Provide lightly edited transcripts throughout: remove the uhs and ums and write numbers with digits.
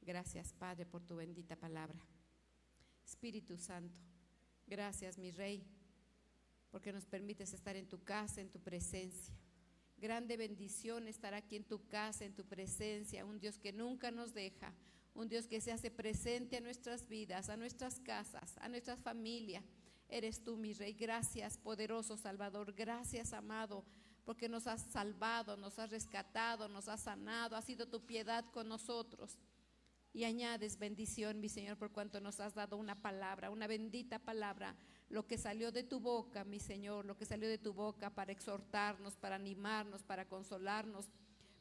Gracias, Padre, por tu bendita palabra. Espíritu Santo, gracias, mi Rey, porque nos permites estar en tu casa, en tu presencia. Grande bendición estar aquí en tu casa, en tu presencia, un Dios que nunca nos deja, un Dios que se hace presente a nuestras vidas, a nuestras casas, a nuestras familias. Eres tú, mi Rey. Gracias, poderoso Salvador. Gracias, amado, porque nos has salvado, nos has rescatado, nos has sanado. Ha sido tu piedad con nosotros. Y añades bendición, mi Señor, por cuanto nos has dado una palabra, una bendita palabra, lo que salió de tu boca, mi Señor, lo que salió de tu boca para exhortarnos, para animarnos, para consolarnos,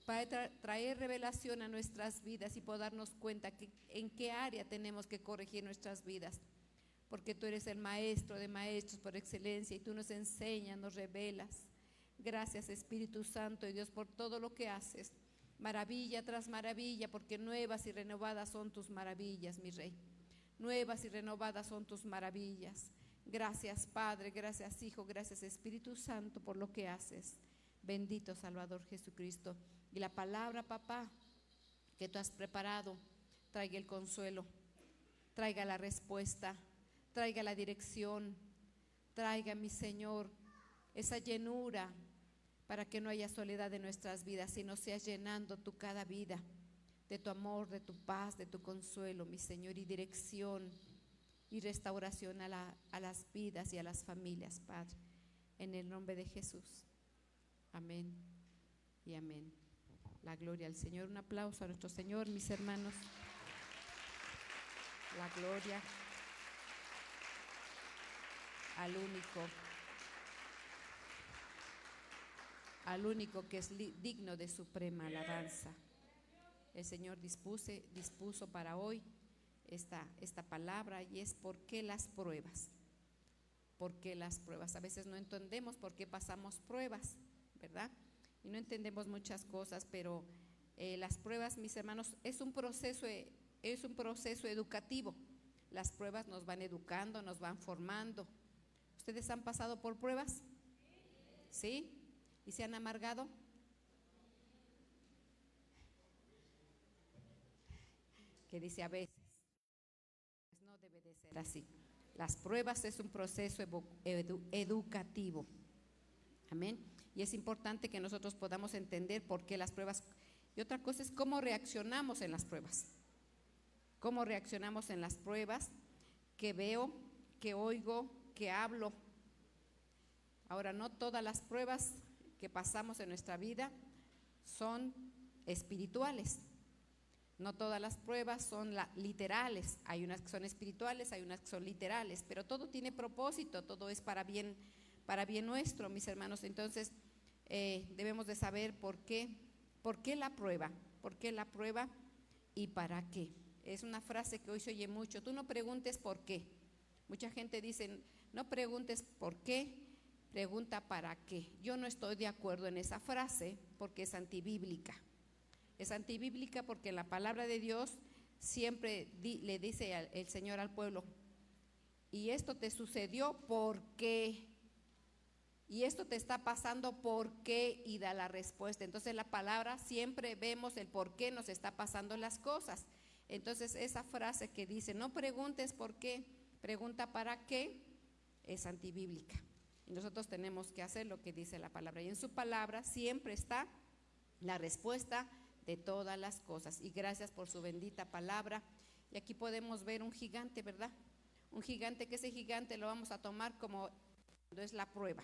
para traer revelación a nuestras vidas y poder darnos cuenta que en qué área tenemos que corregir nuestras vidas. Porque tú eres el maestro de maestros por excelencia y tú nos enseñas, nos revelas. Gracias, Espíritu Santo y Dios, por todo lo que haces. Maravilla tras maravilla, porque nuevas y renovadas son tus maravillas, mi Rey. Nuevas y renovadas son tus maravillas. Gracias, Padre, gracias, Hijo, gracias, Espíritu Santo, por lo que haces. Bendito Salvador Jesucristo. Y la palabra, papá, que tú has preparado, traiga el consuelo, traiga la respuesta, traiga la dirección, traiga, mi Señor, esa llenura, para que no haya soledad en nuestras vidas, sino seas llenando tú cada vida de tu amor, de tu paz, de tu consuelo, mi Señor, y dirección y restauración a las vidas y a las familias, Padre, en el nombre de Jesús. Amén y amén. La gloria al Señor. Un aplauso a nuestro Señor, mis hermanos. La gloria al único que es digno de suprema alabanza. El Señor dispuso para hoy esta palabra, y es ¿por qué las pruebas? ¿Por qué las pruebas? A veces no entendemos por qué pasamos pruebas, ¿verdad? Y no entendemos muchas cosas, pero las pruebas, mis hermanos, es un proceso educativo. Las pruebas nos van educando, nos van formando. ¿Ustedes han pasado por pruebas? ¿Sí? ¿Y se han amargado? Que dice a veces. Pues no debe de ser así. Las pruebas es un proceso educativo. Amén. Y es importante que nosotros podamos entender por qué las pruebas. Y otra cosa es cómo reaccionamos en las pruebas. Cómo reaccionamos en las pruebas que veo, que oigo, que hablo. Ahora, no todas las pruebas que pasamos en nuestra vida son espirituales. No todas las pruebas son literales. Hay unas que son espirituales, hay unas que son literales, pero todo tiene propósito, todo es para bien nuestro, mis hermanos. Entonces, debemos de saber por qué la prueba, y para qué. Es una frase que hoy se oye mucho: tú no preguntes por qué. Mucha gente dice, no preguntes por qué, pregunta para qué. Yo no estoy de acuerdo en esa frase porque es antibíblica. Es antibíblica porque en la palabra de Dios siempre le dice el Señor al pueblo: y esto te sucedió ¿por qué? Y esto te está pasando ¿por qué? Y da la respuesta. Entonces la palabra siempre vemos el por qué nos está pasando las cosas. Entonces esa frase que dice no preguntes por qué, pregunta para qué, es antibíblica. Y nosotros tenemos que hacer lo que dice la palabra. Y en su palabra siempre está la respuesta de todas las cosas. Y gracias por su bendita palabra. Y aquí podemos ver un gigante, ¿verdad? Un gigante, que ese gigante lo vamos a tomar como cuando es la prueba.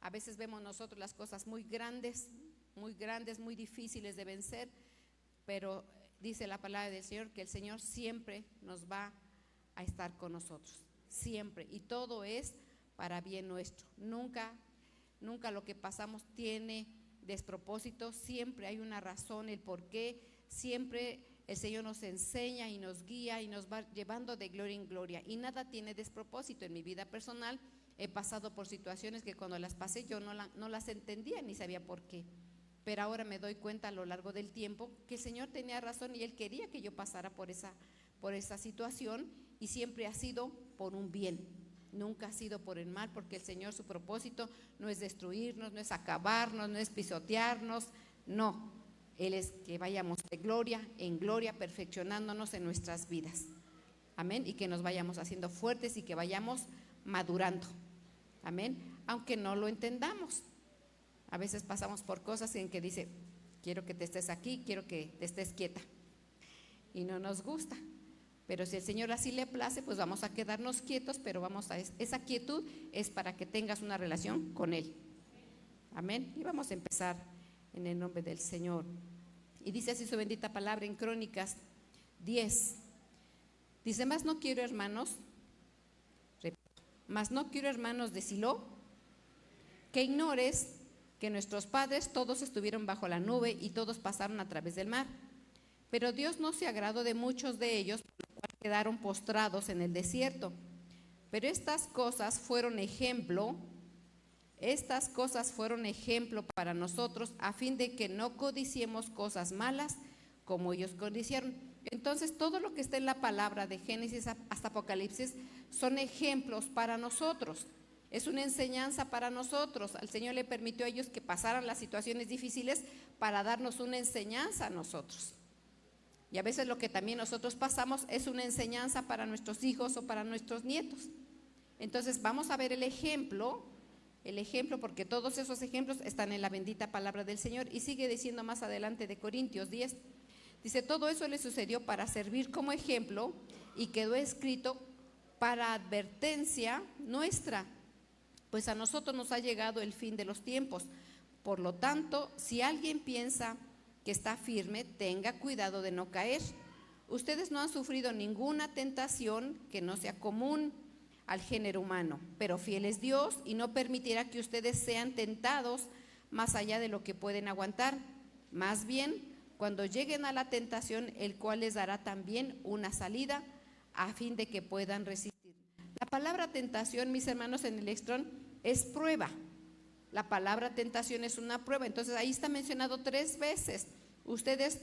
A veces vemos nosotros las cosas muy grandes, muy difíciles de vencer, pero dice la palabra del Señor que el Señor siempre nos va a estar con nosotros, siempre, y todo es para bien nuestro. Nunca lo que pasamos tiene despropósito, siempre hay una razón, el por qué. Siempre el Señor nos enseña y nos guía y nos va llevando de gloria en gloria, y nada tiene despropósito. En mi vida personal he pasado por situaciones que cuando las pasé yo no las entendía ni sabía por qué, pero ahora me doy cuenta a lo largo del tiempo que el Señor tenía razón y Él quería que yo pasara por esa situación, y siempre ha sido por un bien, nunca ha sido por el mal, porque el Señor, su propósito no es destruirnos, no es acabarnos, no es pisotearnos, no. Él es que vayamos de gloria en gloria, perfeccionándonos en nuestras vidas. Amén. Y que nos vayamos haciendo fuertes y que vayamos madurando. Amén. Aunque no lo entendamos. A veces pasamos por cosas en que dice, quiero que te estés aquí, quiero que te estés quieta. Y no nos gusta. Pero si el Señor así le place, pues vamos a quedarnos quietos, pero esa quietud es para que tengas una relación con Él. Amén. Y vamos a empezar en el nombre del Señor. Y dice así su bendita palabra en Crónicas 10. Dice, mas no quiero, hermanos de Silo, que ignores que nuestros padres todos estuvieron bajo la nube y todos pasaron a través del mar. Pero Dios no se agradó de muchos de ellos, por lo cual quedaron postrados en el desierto. Pero estas cosas fueron ejemplo para nosotros, a fin de que no codiciemos cosas malas como ellos codiciaron. Entonces, todo lo que está en la palabra de Génesis hasta Apocalipsis son ejemplos para nosotros. Es una enseñanza para nosotros. Al Señor le permitió a ellos que pasaran las situaciones difíciles para darnos una enseñanza a nosotros. Y a veces lo que también nosotros pasamos es una enseñanza para nuestros hijos o para nuestros nietos. Entonces vamos a ver el ejemplo, porque todos esos ejemplos están en la bendita palabra del Señor. Y sigue diciendo más adelante de Corintios 10, dice, todo eso le sucedió para servir como ejemplo y quedó escrito para advertencia nuestra, pues a nosotros nos ha llegado el fin de los tiempos. Por lo tanto, si alguien piensa que está firme, tenga cuidado de no caer. Ustedes no han sufrido ninguna tentación que no sea común al género humano, pero fiel es Dios y no permitirá que ustedes sean tentados más allá de lo que pueden aguantar. Más bien, cuando lleguen a la tentación, el cual les dará también una salida a fin de que puedan resistir. La palabra tentación, mis hermanos, en el Extrón es prueba. La palabra tentación es una prueba. Entonces ahí está mencionado 3 veces. Ustedes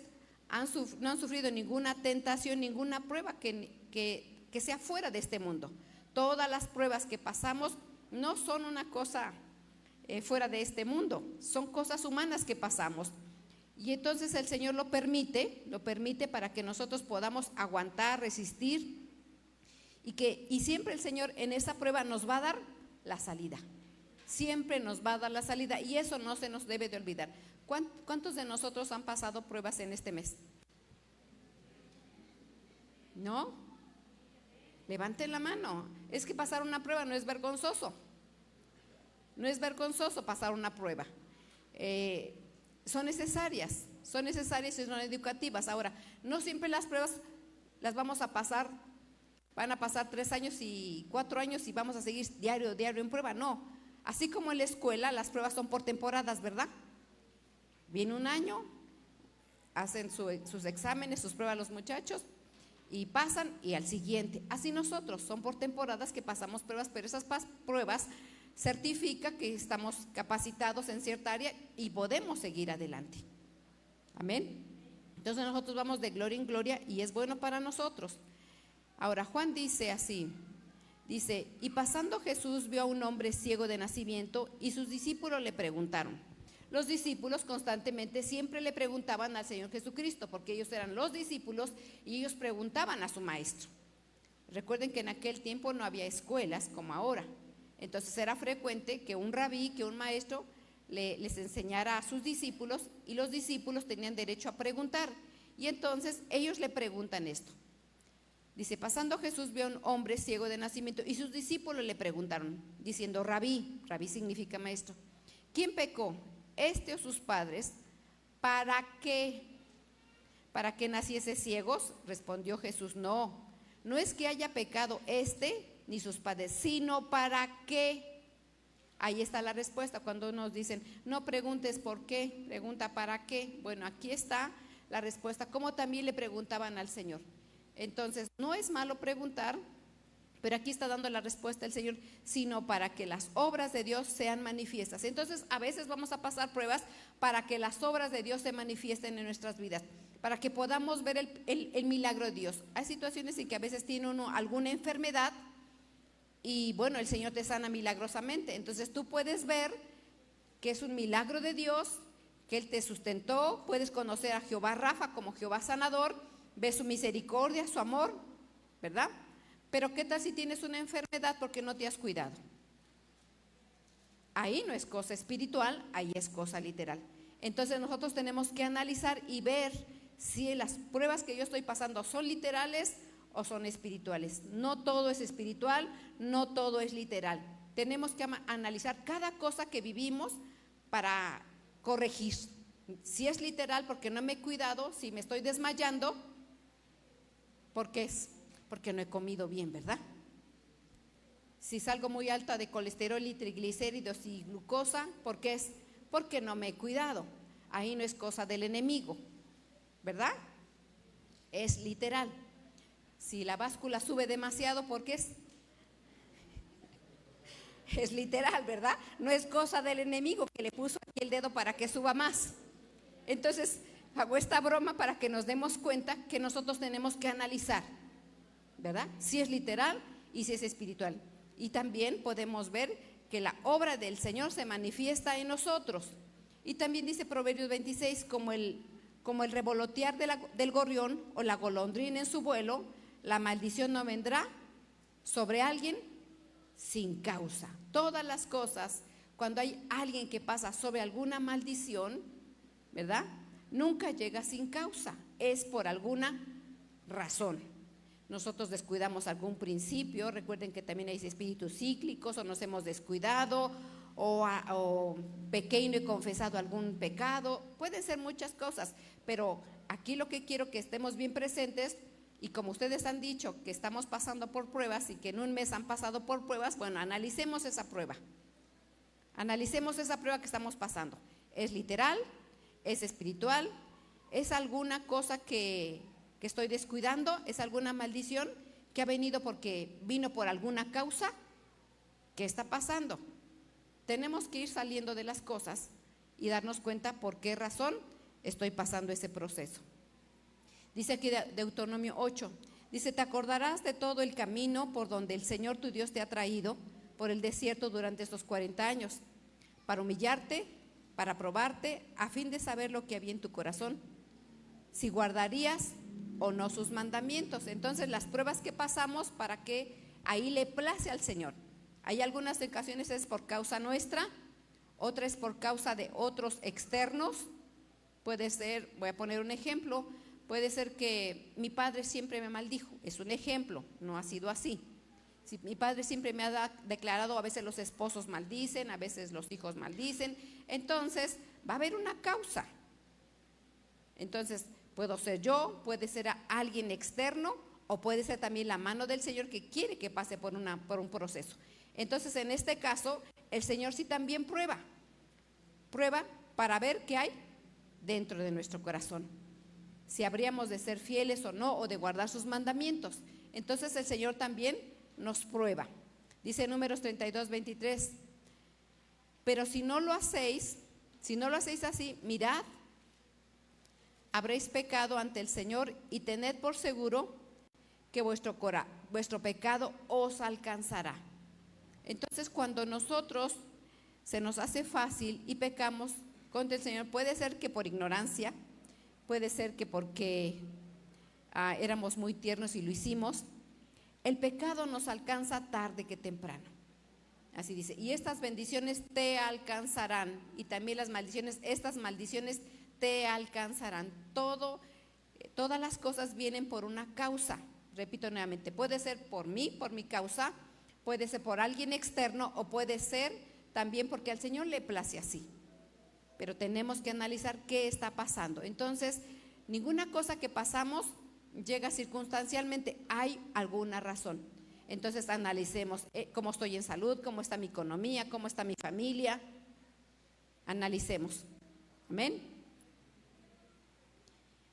no han sufrido ninguna tentación, ninguna prueba que sea fuera de este mundo. Todas las pruebas que pasamos no son una cosa fuera de este mundo, son cosas humanas que pasamos. Y entonces el Señor lo permite para que nosotros podamos aguantar, resistir, y siempre el Señor en esa prueba nos va a dar la salida. Siempre nos va a dar la salida, y eso no se nos debe de olvidar. ¿Cuántos de nosotros han pasado pruebas en este mes? ¿No? Levanten la mano. Es que pasar una prueba no es vergonzoso. No es vergonzoso pasar una prueba. Son necesarias y son educativas. Ahora, no siempre las pruebas las vamos a pasar, van a pasar 3 años y 4 años y vamos a seguir diario en prueba. No, así como en la escuela las pruebas son por temporadas, ¿verdad? Viene un año, hacen sus exámenes, sus pruebas los muchachos y pasan, y al siguiente. Así nosotros, son por temporadas que pasamos pruebas, pero esas pruebas certifica que estamos capacitados en cierta área y podemos seguir adelante. Amén. Entonces nosotros vamos de gloria en gloria y es bueno para nosotros. Ahora Juan dice así, dice, y pasando Jesús vio a un hombre ciego de nacimiento y sus discípulos le preguntaron. Los discípulos constantemente siempre le preguntaban al Señor Jesucristo, porque ellos eran los discípulos y ellos preguntaban a su maestro. Recuerden que en aquel tiempo no había escuelas como ahora. Entonces era frecuente que un rabí, que un maestro les enseñara a sus discípulos, y los discípulos tenían derecho a preguntar. Y entonces ellos le preguntan esto. Dice, pasando Jesús vio a un hombre ciego de nacimiento y sus discípulos le preguntaron, diciendo, rabí significa maestro, ¿quién pecó, este o sus padres, para que naciese ciegos? Respondió Jesús, no es que haya pecado este ni sus padres, sino para que. Ahí está la respuesta. Cuando nos dicen, no preguntes por qué, pregunta para qué. Bueno, aquí está la respuesta, como también le preguntaban al Señor. Entonces, no es malo preguntar, pero aquí está dando la respuesta el Señor, sino para que las obras de Dios sean manifiestas. Entonces, a veces vamos a pasar pruebas para que las obras de Dios se manifiesten en nuestras vidas, para que podamos ver el milagro de Dios. Hay situaciones en que a veces tiene uno alguna enfermedad y bueno, el Señor te sana milagrosamente. Entonces tú puedes ver que es un milagro de Dios, que Él te sustentó, puedes conocer a Jehová Rafa como Jehová sanador, ves su misericordia, su amor, ¿verdad? Pero ¿qué tal si tienes una enfermedad porque no te has cuidado? Ahí no es cosa espiritual, ahí es cosa literal. Entonces nosotros tenemos que analizar y ver si las pruebas que yo estoy pasando son literales o son espirituales. No todo es espiritual, no todo es literal. Tenemos que analizar cada cosa que vivimos para corregir. Si es literal porque no me he cuidado, si me estoy desmayando, ¿por qué es? Porque no he comido bien, ¿verdad? Si salgo muy alta de colesterol y triglicéridos y glucosa, ¿por qué es? Porque no me he cuidado. Ahí no es cosa del enemigo, ¿verdad? Es literal. Si la báscula sube demasiado, ¿por qué es? Es literal, ¿verdad? No es cosa del enemigo que le puso aquí el dedo para que suba más. Entonces, hago esta broma para que nos demos cuenta que nosotros tenemos que analizar, ¿verdad? Si es literal y si es espiritual. Y también podemos ver que la obra del Señor se manifiesta en nosotros. Y también dice Proverbios 26, como el revolotear del gorrión o la golondrina en su vuelo, la maldición no vendrá sobre alguien sin causa. Todas las cosas, cuando hay alguien que pasa sobre alguna maldición, ¿verdad? Nunca llega sin causa, es por alguna razón. Nosotros descuidamos algún principio, recuerden que también hay espíritus cíclicos, o nos hemos descuidado, o pequé y no he confesado algún pecado, pueden ser muchas cosas, pero aquí lo que quiero que estemos bien presentes, y como ustedes han dicho que estamos pasando por pruebas y que en un mes han pasado por pruebas, bueno, analicemos esa prueba que estamos pasando. ¿Es literal? ¿Es espiritual? ¿Es alguna cosa que estoy descuidando? ¿Es alguna maldición que ha venido porque vino por alguna causa? ¿Qué está pasando? Tenemos que ir saliendo de las cosas y darnos cuenta por qué razón estoy pasando ese proceso. Dice aquí Deuteronomio 8, dice, te acordarás de todo el camino por donde el Señor tu Dios te ha traído por el desierto durante estos 40 años, para humillarte, para probarte, a fin de saber lo que había en tu corazón, si guardarías o no sus mandamientos. Entonces las pruebas que pasamos, para que ahí le place al Señor. Hay algunas ocasiones es por causa nuestra, otra es por causa de otros externos. Puede ser, voy a poner un ejemplo, puede ser que mi padre siempre me maldijo, es un ejemplo, no ha sido así. Si mi padre siempre me ha declarado, a veces los esposos maldicen, a veces los hijos maldicen, entonces va a haber una causa. Entonces puedo ser yo, puede ser a alguien externo, o puede ser también la mano del Señor que quiere que pase por un proceso. Entonces en este caso el Señor sí también prueba para ver qué hay dentro de nuestro corazón, si habríamos de ser fieles o no, o de guardar sus mandamientos. Entonces el Señor también nos prueba. Dice Números 32, 23, pero si no lo hacéis así, mirad, habréis pecado ante el Señor, y tened por seguro que vuestro pecado os alcanzará. Entonces cuando nosotros se nos hace fácil y pecamos contra el Señor, puede ser que por ignorancia, puede ser que porque éramos muy tiernos y lo hicimos. El pecado nos alcanza tarde que temprano. Así dice, y estas bendiciones te alcanzarán, y también las maldiciones, estas maldiciones te alcanzarán. Todas las cosas vienen por una causa. Repito nuevamente, puede ser por mí, por mi causa, puede ser por alguien externo, o puede ser también porque al Señor le place así. Pero tenemos que analizar qué está pasando. Entonces, ninguna cosa que pasamos llega circunstancialmente, hay alguna razón. Entonces analicemos cómo estoy en salud, cómo está mi economía, cómo está mi familia. Analicemos. Amén.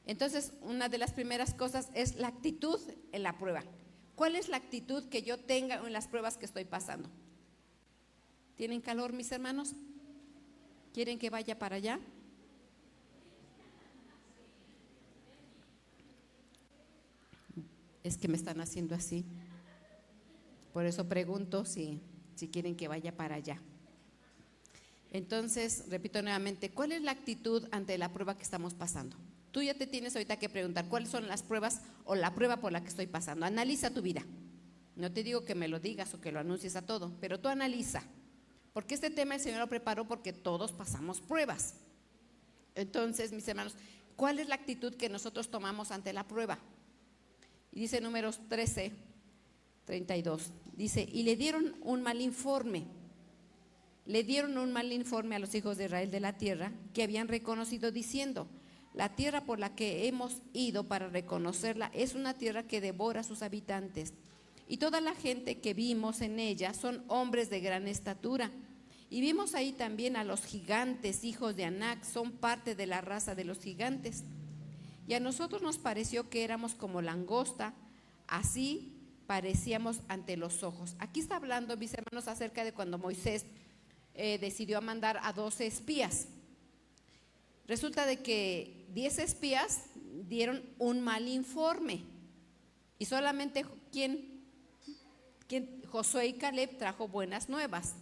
Entonces, una de las primeras cosas es la actitud en la prueba. ¿Cuál es la actitud que yo tenga en las pruebas que estoy pasando? ¿Tienen calor, mis hermanos? ¿Quieren que vaya para allá? Es que me están haciendo así. Por eso pregunto si quieren que vaya para allá. Entonces, repito nuevamente, ¿cuál es la actitud ante la prueba que estamos pasando? Tú ya te tienes ahorita que preguntar cuáles son las pruebas o la prueba por la que estoy pasando. Analiza tu vida. No te digo que me lo digas o que lo anuncies a todo, pero tú analiza. Porque este tema el Señor lo preparó porque todos pasamos pruebas. Entonces, mis hermanos, ¿cuál es la actitud que nosotros tomamos ante la prueba? Y dice Números 13:32. Dice, y le dieron un mal informe. Le dieron un mal informe a los hijos de Israel de la tierra que habían reconocido diciendo, la tierra por la que hemos ido para reconocerla es una tierra que devora a sus habitantes. Y toda la gente que vimos en ella son hombres de gran estatura. Y vimos ahí también a los gigantes, hijos de Anac, son parte de la raza de los gigantes. Y a nosotros nos pareció que éramos como langosta, así parecíamos ante los ojos. Aquí está hablando, mis hermanos, acerca de cuando Moisés decidió mandar a 12 espías. Resulta de que 10 espías dieron un mal informe y solamente Josué y Caleb trajo buenas nuevas.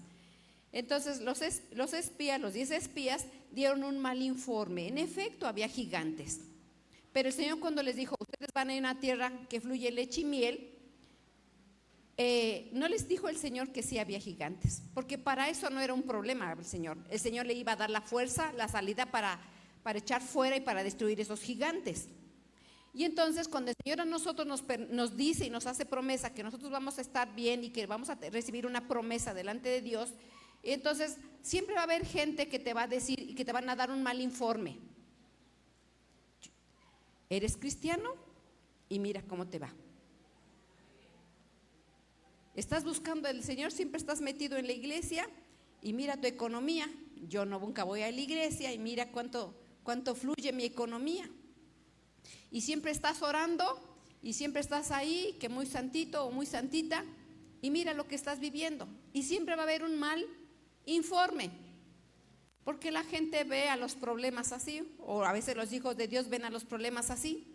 Entonces los 10 espías dieron un mal informe. En efecto había gigantes, pero el Señor cuando les dijo, ustedes van a ir a una tierra que fluye leche y miel, no les dijo el Señor que sí había gigantes, porque para eso no era un problema el Señor. El Señor le iba a dar la fuerza, la salida para echar fuera y para destruir esos gigantes. Y entonces cuando el Señor a nosotros nos dice y nos hace promesa que nosotros vamos a estar bien y que vamos a recibir una promesa delante de Dios, entonces siempre va a haber gente que te va a decir y que te van a dar un mal informe. ¿Eres cristiano? Y mira cómo te va. Estás buscando al Señor, siempre estás metido en la iglesia y mira tu economía. Yo nunca voy a la iglesia y mira cuánto fluye mi economía. Y siempre estás orando y siempre estás ahí, que muy santito o muy santita, y mira lo que estás viviendo. Y siempre va a haber un mal informe, porque la gente ve a los problemas así, o a veces los hijos de Dios ven a los problemas así,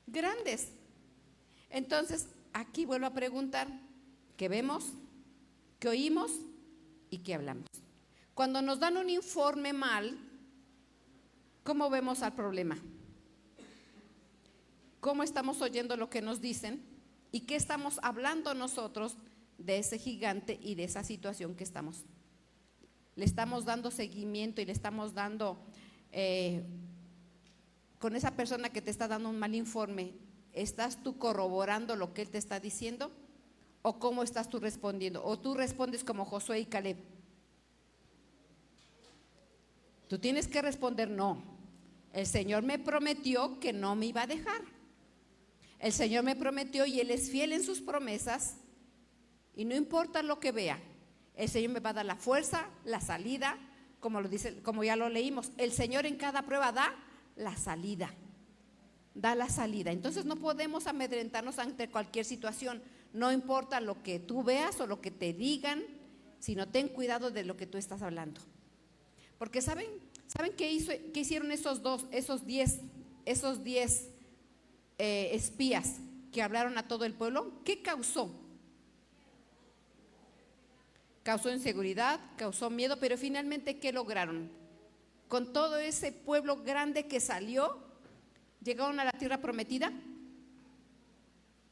grandes. Entonces, aquí vuelvo a preguntar, ¿qué vemos? ¿Qué oímos? ¿Y qué hablamos? Cuando nos dan un informe mal, ¿cómo vemos al problema? ¿Cómo estamos oyendo lo que nos dicen? ¿Y qué estamos hablando nosotros de ese gigante y de esa situación que estamos? Le estamos dando seguimiento y le estamos dando, con esa persona que te está dando un mal informe, ¿estás tú corroborando lo que él te está diciendo? ¿O cómo estás tú respondiendo? ¿O tú respondes como Josué y Caleb? Tú tienes que responder, no. El Señor me prometió que no me iba a dejar. El Señor me prometió y Él es fiel en sus promesas y no importa lo que vea, el Señor me va a dar la fuerza, la salida, como lo dice, como ya lo leímos. El Señor en cada prueba da la salida. Da la salida. Entonces no podemos amedrentarnos ante cualquier situación. No importa lo que tú veas o lo que te digan, sino ten cuidado de lo que tú estás hablando. Porque ¿saben qué hicieron esos 10 espías que hablaron a todo el pueblo? ¿Qué causó? Causó inseguridad, causó miedo, pero finalmente ¿qué lograron? Con todo ese pueblo grande que salió, ¿llegaron a la tierra prometida?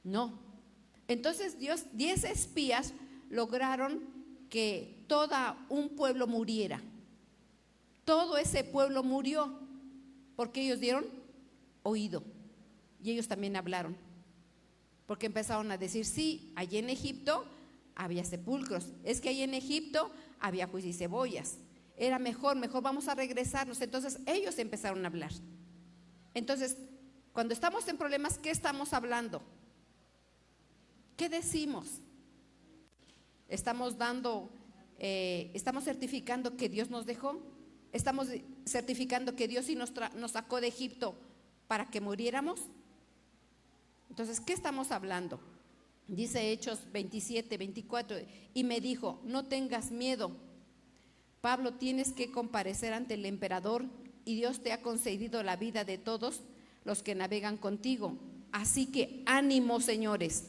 No. Entonces 10 espías lograron que todo un pueblo muriera. Todo ese pueblo murió porque ellos dieron oído y ellos también hablaron, porque empezaron a decir, sí, allí en Egipto había sepulcros, es que allí en Egipto había juicio y cebollas, era mejor vamos a regresarnos. Entonces ellos empezaron a hablar. Entonces cuando estamos en problemas, ¿qué estamos hablando? ¿Qué decimos? Estamos certificando que Dios nos dejó. Estamos certificando que Dios sí nos sacó de Egipto para que muriéramos. Entonces, ¿qué estamos hablando? Dice Hechos 27:24, y me dijo, no tengas miedo, Pablo, tienes que comparecer ante el emperador y Dios te ha concedido la vida de todos los que navegan contigo. Así que ánimo, señores,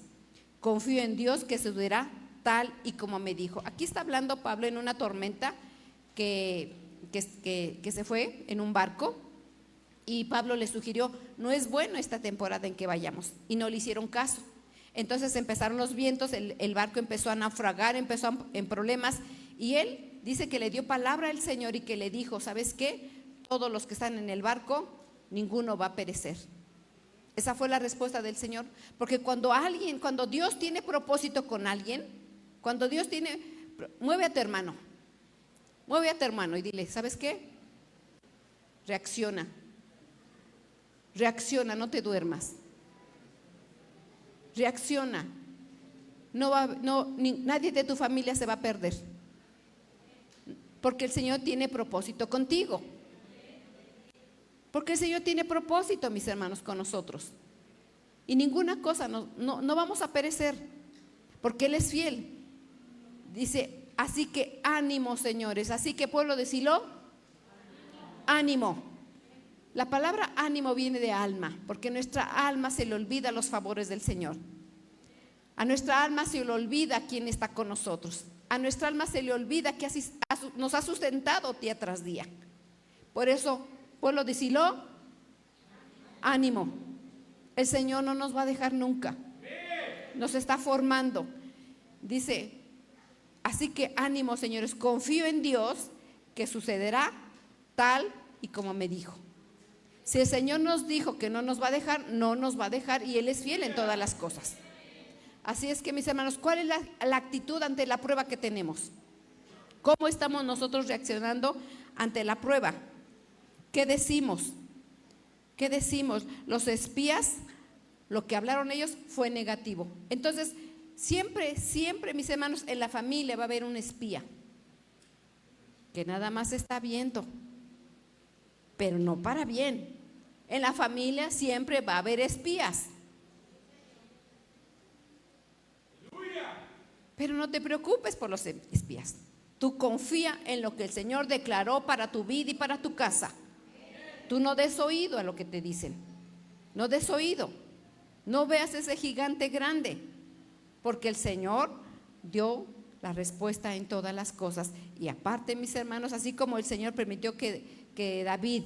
confío en Dios que sucederá tal y como me dijo. Aquí está hablando Pablo en una tormenta que se fue en un barco y Pablo le sugirió, no es bueno esta temporada en que vayamos, y no le hicieron caso. Entonces empezaron los vientos, el barco empezó a naufragar, en problemas, y él dice que le dio palabra al Señor y que le dijo, ¿sabes qué? Todos los que están en el barco, ninguno va a perecer. Esa fue la respuesta del Señor, porque cuando Dios tiene propósito con alguien, mueve a tu hermano y dile, ¿sabes qué? Reacciona, no te duermas. Reacciona. Nadie de tu familia se va a perder, porque el Señor tiene propósito contigo. Porque el Señor tiene propósito, mis hermanos, con nosotros. Y ninguna cosa, no vamos a perecer, porque Él es fiel. Dice, así que ánimo, señores. Así que, pueblo de Silo, ánimo. La palabra ánimo viene de alma, porque nuestra alma se le olvida los favores del Señor. A nuestra alma se le olvida quién está con nosotros. A nuestra alma se le olvida que nos ha sustentado día tras día. Por eso, pueblo de Silo, ánimo. El Señor no nos va a dejar nunca. Nos está formando. Dice, así que ánimo, señores, confío en Dios que sucederá tal y como me dijo. Si el Señor nos dijo que no nos va a dejar, no nos va a dejar, y Él es fiel en todas las cosas. Así es que, mis hermanos, ¿cuál es la actitud ante la prueba que tenemos? ¿Cómo estamos nosotros reaccionando ante la prueba? ¿Qué decimos? ¿Qué decimos? Los espías, lo que hablaron ellos fue negativo. Entonces, siempre, mis hermanos, en la familia va a haber un espía que nada más está viendo, pero no para bien. En la familia siempre va a haber espías. Pero no te preocupes por los espías. Tú confía en lo que el Señor declaró para tu vida y para tu casa. Tú no des oído a lo que te dicen. No des oído. No veas ese gigante grande, porque el Señor dio la respuesta en todas las cosas. Y aparte, mis hermanos, así como el Señor permitió que David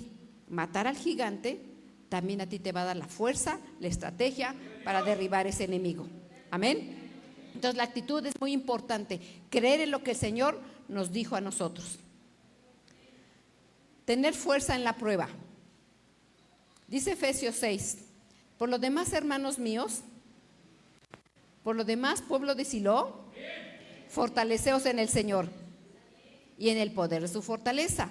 matara al gigante, también a ti te va a dar la fuerza, la estrategia para derribar ese enemigo. Amén. Entonces la actitud es muy importante, creer en lo que el Señor nos dijo a nosotros. Tener fuerza en la prueba. Dice Efesios 6, por lo demás, hermanos míos, por lo demás, pueblo de Silo, fortaleceos en el Señor y en el poder de su fortaleza.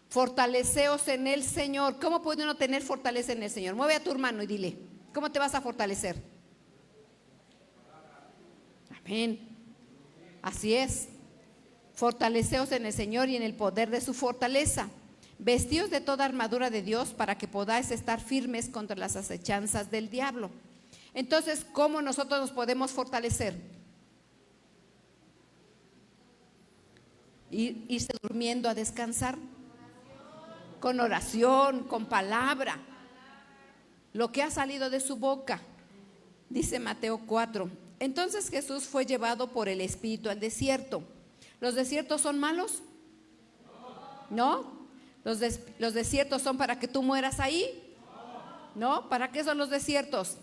Fortaleceos en el Señor. ¿Cómo puede uno tener fortaleza en el Señor? Mueve a tu hermano y dile, ¿cómo te vas a fortalecer? Amén. Así es. Fortaleceos en el Señor y en el poder de su fortaleza. Vestíos de toda armadura de Dios para que podáis estar firmes contra las acechanzas del diablo. Entonces, ¿cómo nosotros nos podemos fortalecer? Irse durmiendo a descansar. Con oración, con palabra. Lo que ha salido de su boca. Dice Mateo 4. Entonces Jesús fue llevado por el Espíritu al desierto. ¿Los desiertos son malos? ¿No? ¿Los desiertos son para que tú mueras ahí? ¿No? ¿Para qué son los desiertos?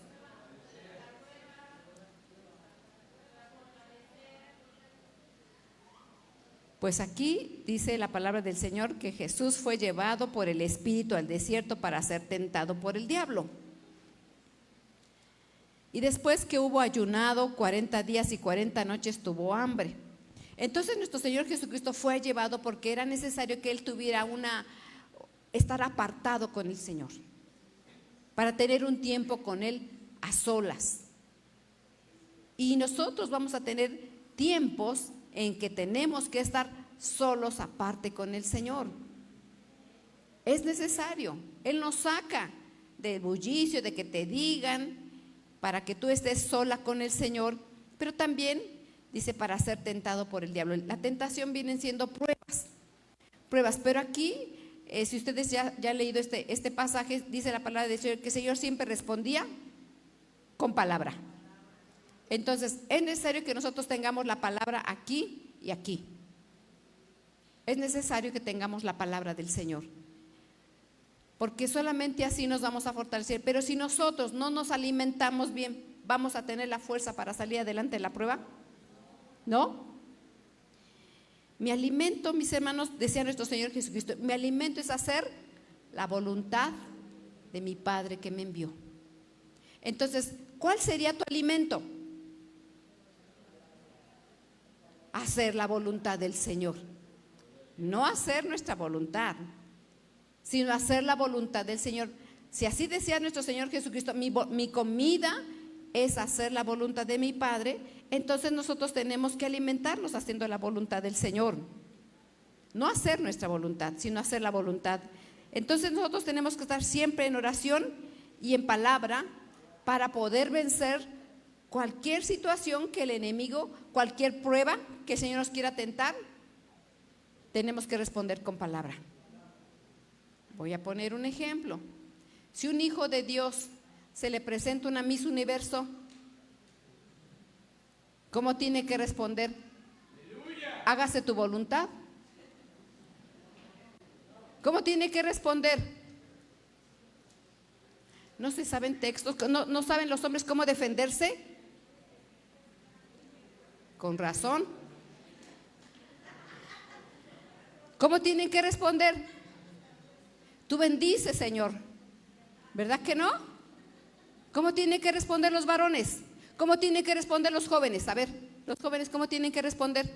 Pues aquí dice la palabra del Señor que Jesús fue llevado por el Espíritu al desierto para ser tentado por el diablo. Y después que hubo ayunado 40 días y 40 noches tuvo hambre. Entonces nuestro Señor Jesucristo fue llevado porque era necesario que Él tuviera estar apartado con el Señor, para tener un tiempo con Él a solas. Y nosotros vamos a tener tiempos en que tenemos que estar solos aparte con el Señor. Es necesario. Él nos saca del bullicio, de que te digan, para que tú estés sola con el Señor, pero también dice para ser tentado por el diablo. La tentación vienen siendo pruebas, pero aquí, si ustedes ya han leído este pasaje, dice la palabra del Señor que el Señor siempre respondía con palabra. Entonces, es necesario que nosotros tengamos la palabra aquí y aquí. Es necesario que tengamos la palabra del Señor, porque solamente así nos vamos a fortalecer. Pero si nosotros no nos alimentamos bien, ¿vamos a tener la fuerza para salir adelante de la prueba? ¿No? Mi alimento, mis hermanos, decía nuestro Señor Jesucristo, mi alimento es hacer la voluntad de mi Padre que me envió. Entonces, ¿cuál sería tu alimento? Hacer la voluntad del Señor. No hacer nuestra voluntad, sino hacer la voluntad del Señor. Si así decía nuestro Señor Jesucristo, mi comida es hacer la voluntad de mi Padre, entonces nosotros tenemos que alimentarnos haciendo la voluntad del Señor. No hacer nuestra voluntad, sino hacer la voluntad. Entonces nosotros tenemos que estar siempre en oración y en palabra para poder vencer cualquier situación que el enemigo, cualquier prueba que el Señor nos quiera tentar. Tenemos que responder con palabra. Voy a poner un ejemplo. Si un hijo de Dios se le presenta una Miss Universo, ¿cómo tiene que responder? ¡Aleluya! Hágase tu voluntad. ¿Cómo tiene que responder? ¿No se saben textos? ¿No saben los hombres cómo defenderse? Con razón. ¿Cómo tienen que responder? Tú bendices, Señor. ¿Verdad que no? ¿Cómo tienen que responder los varones? ¿Cómo tienen que responder los jóvenes? A ver, los jóvenes, ¿cómo tienen que responder?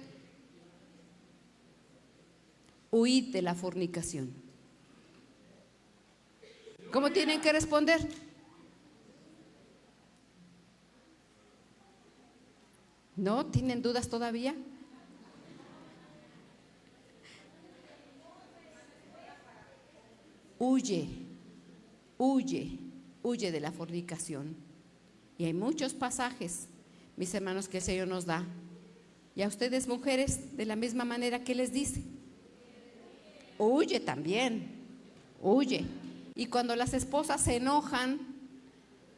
Huid de la fornicación. ¿Cómo tienen que responder? ¿No? ¿Tienen dudas todavía? Huye, huye, huye de la fornicación. Y hay muchos pasajes, mis hermanos, que el Señor nos da. Y a ustedes, mujeres, de la misma manera que les dice, huye también, huye. Y cuando las esposas se enojan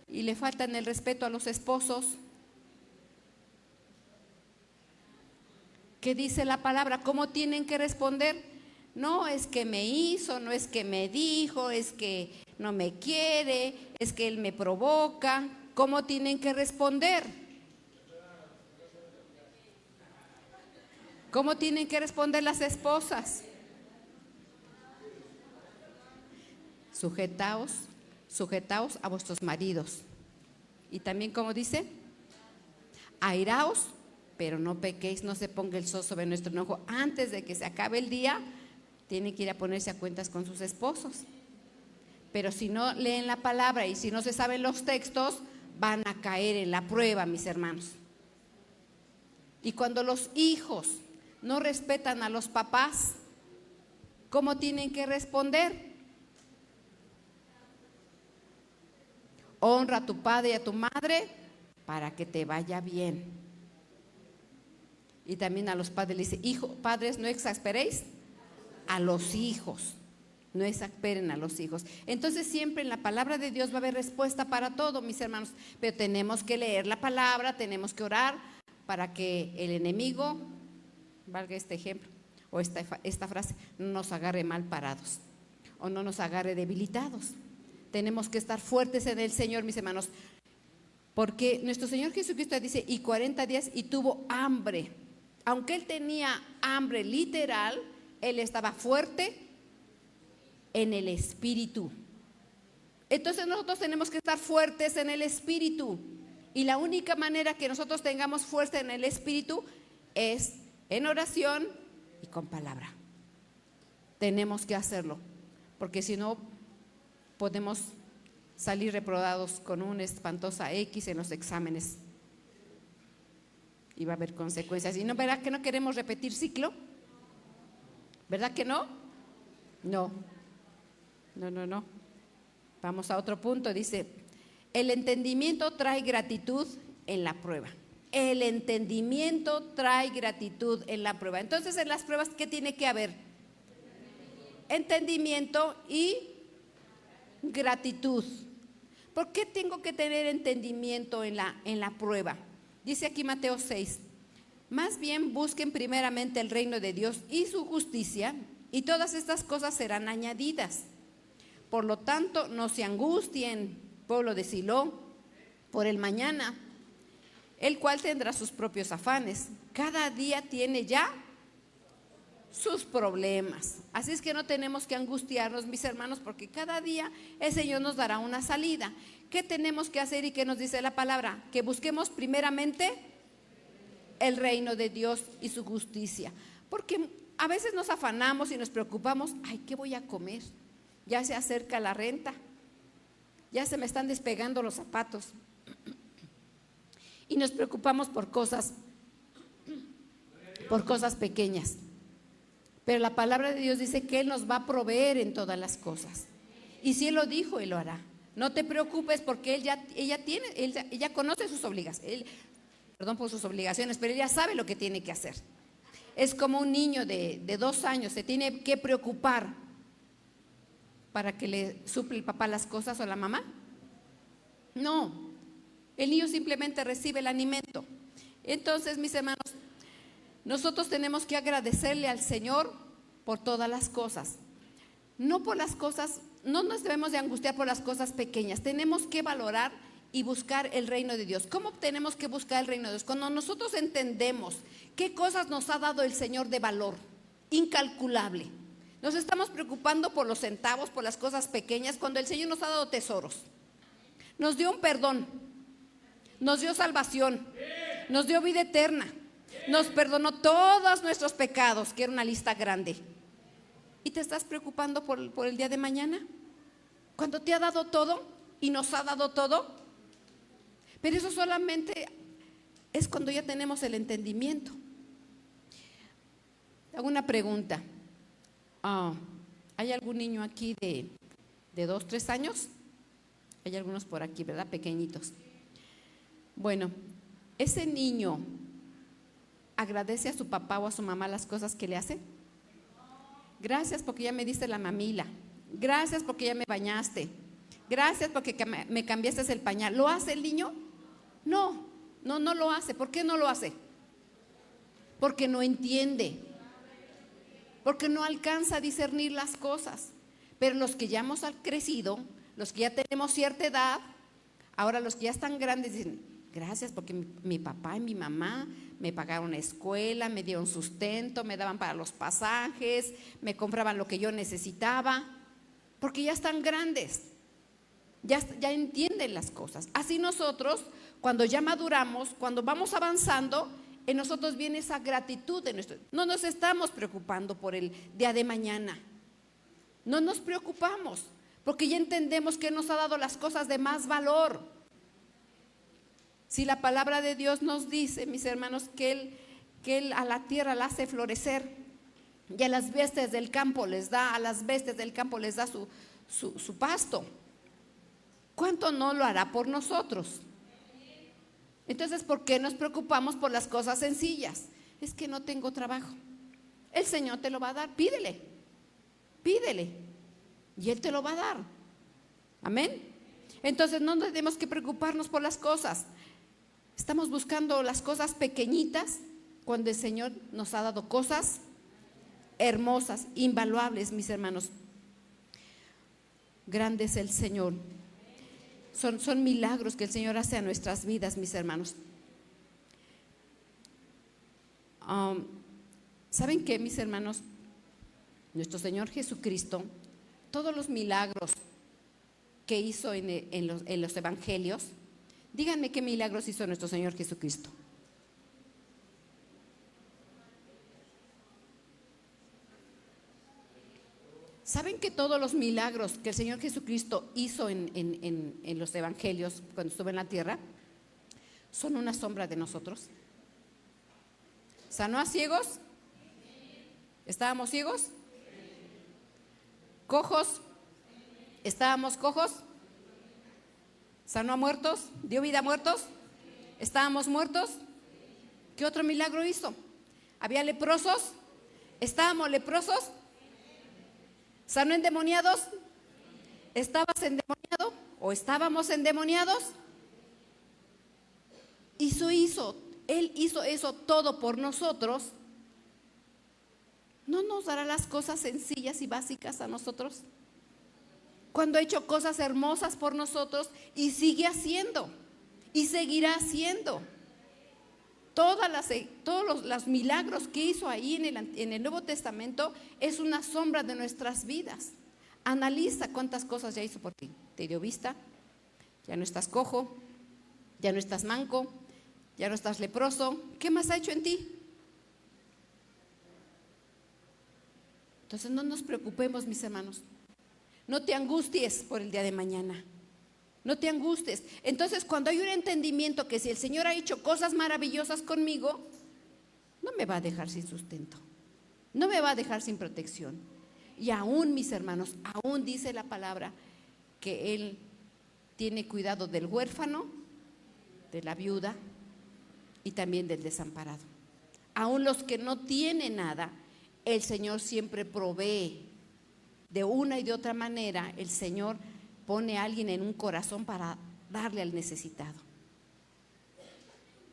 y le faltan el respeto a los esposos, ¿qué dice la palabra? ¿Cómo tienen que responder? No es que me hizo, no es que me dijo, es que no me quiere, es que él me provoca. ¿Cómo tienen que responder? ¿Cómo tienen que responder las esposas? Sujetaos a vuestros maridos. Y también, como dice, airaos, pero no pequéis, no se ponga el sol sobre nuestro enojo. Antes de que se acabe el día, tienen que ir a ponerse a cuentas con sus esposos. Pero si no leen la palabra y si no se saben los textos, van a caer en la prueba, mis hermanos. Y cuando los hijos no respetan a los papás, ¿cómo tienen que responder? Honra a tu padre y a tu madre para que te vaya bien. Y también a los padres le dice, padres, no exasperéis a los hijos, no exasperen a los hijos. Entonces siempre en la palabra de Dios va a haber respuesta para todo, mis hermanos, pero tenemos que leer la palabra, tenemos que orar para que el enemigo, valga este ejemplo o esta frase, no nos agarre mal parados o no nos agarre debilitados. Tenemos que estar fuertes en el Señor, mis hermanos, porque nuestro Señor Jesucristo dice, y 40 días y tuvo hambre. Aunque él tenía hambre literal, él estaba fuerte en el espíritu. Entonces nosotros tenemos que estar fuertes en el espíritu. Y la única manera que nosotros tengamos fuerza en el espíritu es en oración y con palabra. Tenemos que hacerlo, porque si no podemos salir reprobados con una espantosa X en los exámenes. Y va a haber consecuencias. ¿Y no, verdad que no queremos repetir ciclo? ¿Verdad que no? No. Vamos a otro punto. Dice, el entendimiento trae gratitud en la prueba. El entendimiento trae gratitud en la prueba. Entonces, en las pruebas, ¿qué tiene que haber? Entendimiento y gratitud. ¿Por qué tengo que tener entendimiento en la prueba? Dice aquí Mateo 6, Más bien busquen primeramente el reino de Dios y su justicia, y todas estas cosas serán añadidas. Por lo tanto, no se angustien, pueblo de Silo, por el mañana, el cual tendrá sus propios afanes. Cada día tiene ya sus problemas. Así es que no tenemos que angustiarnos, mis hermanos, porque cada día el Señor nos dará una salida. ¿Qué tenemos que hacer y qué nos dice la palabra? Que busquemos primeramente el reino de Dios y su justicia. Porque a veces nos afanamos y nos preocupamos. Ay, ¿qué voy a comer? Ya se acerca la renta. Ya se me están despegando los zapatos. Y nos preocupamos por cosas pequeñas. Pero la palabra de Dios dice que Él nos va a proveer en todas las cosas. Y si Él lo dijo, Él lo hará. No te preocupes porque ella conoce sus obligaciones. Perdón por sus obligaciones, pero ella sabe lo que tiene que hacer. Es como un niño de 2 años, se tiene que preocupar para que le suple el papá las cosas o la mamá. No, el niño simplemente recibe el alimento. Entonces, mis hermanos, nosotros tenemos que agradecerle al Señor por todas las cosas. No por las cosas, no nos debemos de angustiar por las cosas pequeñas. Tenemos que valorar y buscar el reino de Dios. ¿Cómo tenemos que buscar el reino de Dios? Cuando nosotros entendemos qué cosas nos ha dado el Señor de valor, incalculable. Nos estamos preocupando por los centavos, por las cosas pequeñas, cuando el Señor nos ha dado tesoros. Nos dio un perdón, nos dio salvación, nos dio vida eterna, nos perdonó todos nuestros pecados, que era una lista grande. ¿Y te estás preocupando por el día de mañana? Cuando te ha dado todo y nos ha dado todo. Pero eso solamente es cuando ya tenemos el entendimiento. Hago una pregunta. ¿Hay algún niño aquí de 2, 3 años? Hay algunos por aquí, ¿verdad? Pequeñitos. Bueno, ese niño agradece a su papá o a su mamá las cosas que le hace. Gracias porque ya me diste la mamila. Gracias porque ya me bañaste. Gracias porque me cambiaste el pañal. ¿Lo hace el niño? No lo hace. ¿Por qué no lo hace? Porque no entiende. Porque no alcanza a discernir las cosas. Pero los que ya hemos crecido, los que ya tenemos cierta edad, ahora los que ya están grandes dicen, gracias porque mi papá y mi mamá me pagaron la escuela, me dieron sustento, me daban para los pasajes, me compraban lo que yo necesitaba, porque ya están grandes, ya entienden las cosas. Así nosotros, cuando ya maduramos, cuando vamos avanzando, en nosotros viene esa gratitud no nos estamos preocupando por el día de mañana, no nos preocupamos, porque ya entendemos que Él nos ha dado las cosas de más valor. Si la palabra de Dios nos dice, mis hermanos, que Él a la tierra la hace florecer y a las bestias del campo les da, su pasto, ¿cuánto no lo hará por nosotros? Entonces, ¿por qué nos preocupamos por las cosas sencillas? Es que no tengo trabajo. El Señor te lo va a dar, pídele y Él te lo va a dar. Amén. Entonces no tenemos que preocuparnos por las cosas. Estamos buscando las cosas pequeñitas cuando el Señor nos ha dado cosas hermosas, invaluables, mis hermanos. Grande es el Señor. Son milagros que el Señor hace a nuestras vidas, mis hermanos. ¿Saben qué, mis hermanos? Nuestro Señor Jesucristo, todos los milagros que hizo en los evangelios, díganme qué milagros hizo nuestro Señor Jesucristo. ¿Saben que todos los milagros que el Señor Jesucristo hizo en los evangelios cuando estuvo en la tierra son una sombra de nosotros? ¿Sanó a ciegos? ¿Estábamos ciegos? ¿Cojos? ¿Estábamos cojos? ¿Sanó a muertos? ¿Dio vida a muertos? ¿Estábamos muertos? ¿Qué otro milagro hizo? ¿Había leprosos? ¿Estábamos leprosos? ¿Sanó endemoniados? ¿Estabas endemoniado o estábamos endemoniados? Hizo Él hizo eso todo por nosotros, ¿no nos dará las cosas sencillas y básicas a nosotros? Cuando ha hecho cosas hermosas por nosotros y sigue haciendo y seguirá haciendo. Todos los milagros que hizo ahí en el Nuevo Testamento es una sombra de nuestras vidas. Analiza cuántas cosas ya hizo por ti. Te dio vista, ya no estás cojo, ya no estás manco, ya no estás leproso. ¿Qué más ha hecho en ti? Entonces no nos preocupemos, mis hermanos. No te angusties por el día de mañana. No te angusties. Entonces, cuando hay un entendimiento que si el Señor ha hecho cosas maravillosas conmigo, no me va a dejar sin sustento, no me va a dejar sin protección. Y aún, mis hermanos, aún dice la palabra que Él tiene cuidado del huérfano, de la viuda y también del desamparado. Aún los que no tienen nada, el Señor siempre provee. De una y de otra manera, el Señor pone a alguien en un corazón para darle al necesitado.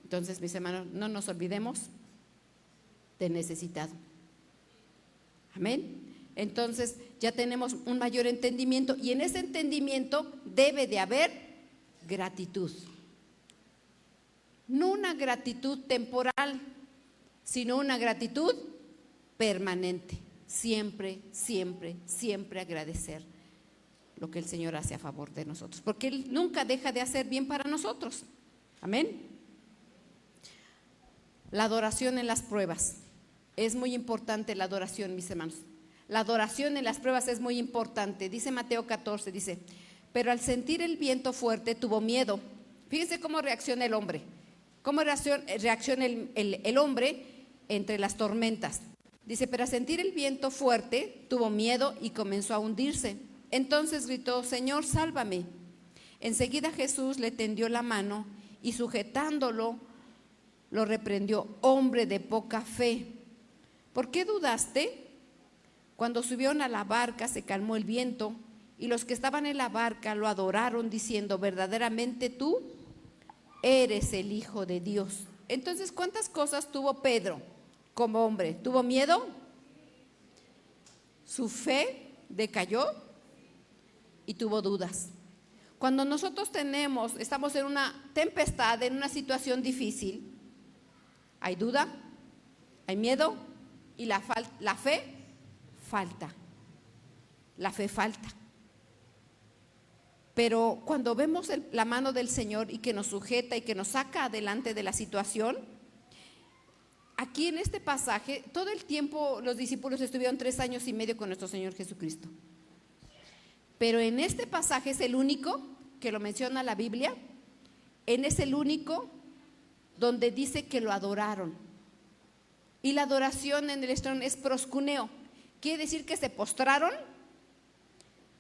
Entonces, mis hermanos, no nos olvidemos del necesitado. Amén. Entonces, ya tenemos un mayor entendimiento y en ese entendimiento debe de haber gratitud. No una gratitud temporal, sino una gratitud permanente. Siempre, siempre, siempre agradecer lo que el Señor hace a favor de nosotros, porque Él nunca deja de hacer bien para nosotros. Amén. La adoración en las pruebas. Es muy importante la adoración, mis hermanos. La adoración en las pruebas es muy importante. Dice Mateo 14, dice, pero al sentir el viento fuerte tuvo miedo. Fíjense cómo reacciona el hombre. Cómo reacciona el hombre entre las tormentas. Dice, pero al sentir el viento fuerte, tuvo miedo y comenzó a hundirse. Entonces gritó, Señor, sálvame. Enseguida Jesús le tendió la mano y sujetándolo, lo reprendió, hombre de poca fe. ¿Por qué dudaste? Cuando subieron a la barca se calmó el viento y los que estaban en la barca lo adoraron diciendo, verdaderamente tú eres el Hijo de Dios. Entonces, ¿cuántas cosas tuvo Pedro? Como hombre, ¿tuvo miedo? Su fe decayó y tuvo dudas. Cuando nosotros estamos en una tempestad, en una situación difícil, hay duda, hay miedo y la fe falta. La fe falta. Pero cuando vemos la mano del Señor y que nos sujeta y que nos saca adelante de la situación, aquí en este pasaje, todo el tiempo los discípulos estuvieron 3 años y medio con nuestro Señor Jesucristo. Pero en este pasaje es el único que lo menciona la Biblia, es el único donde dice que lo adoraron. Y la adoración en el estrón es proscuneo, quiere decir que se postraron.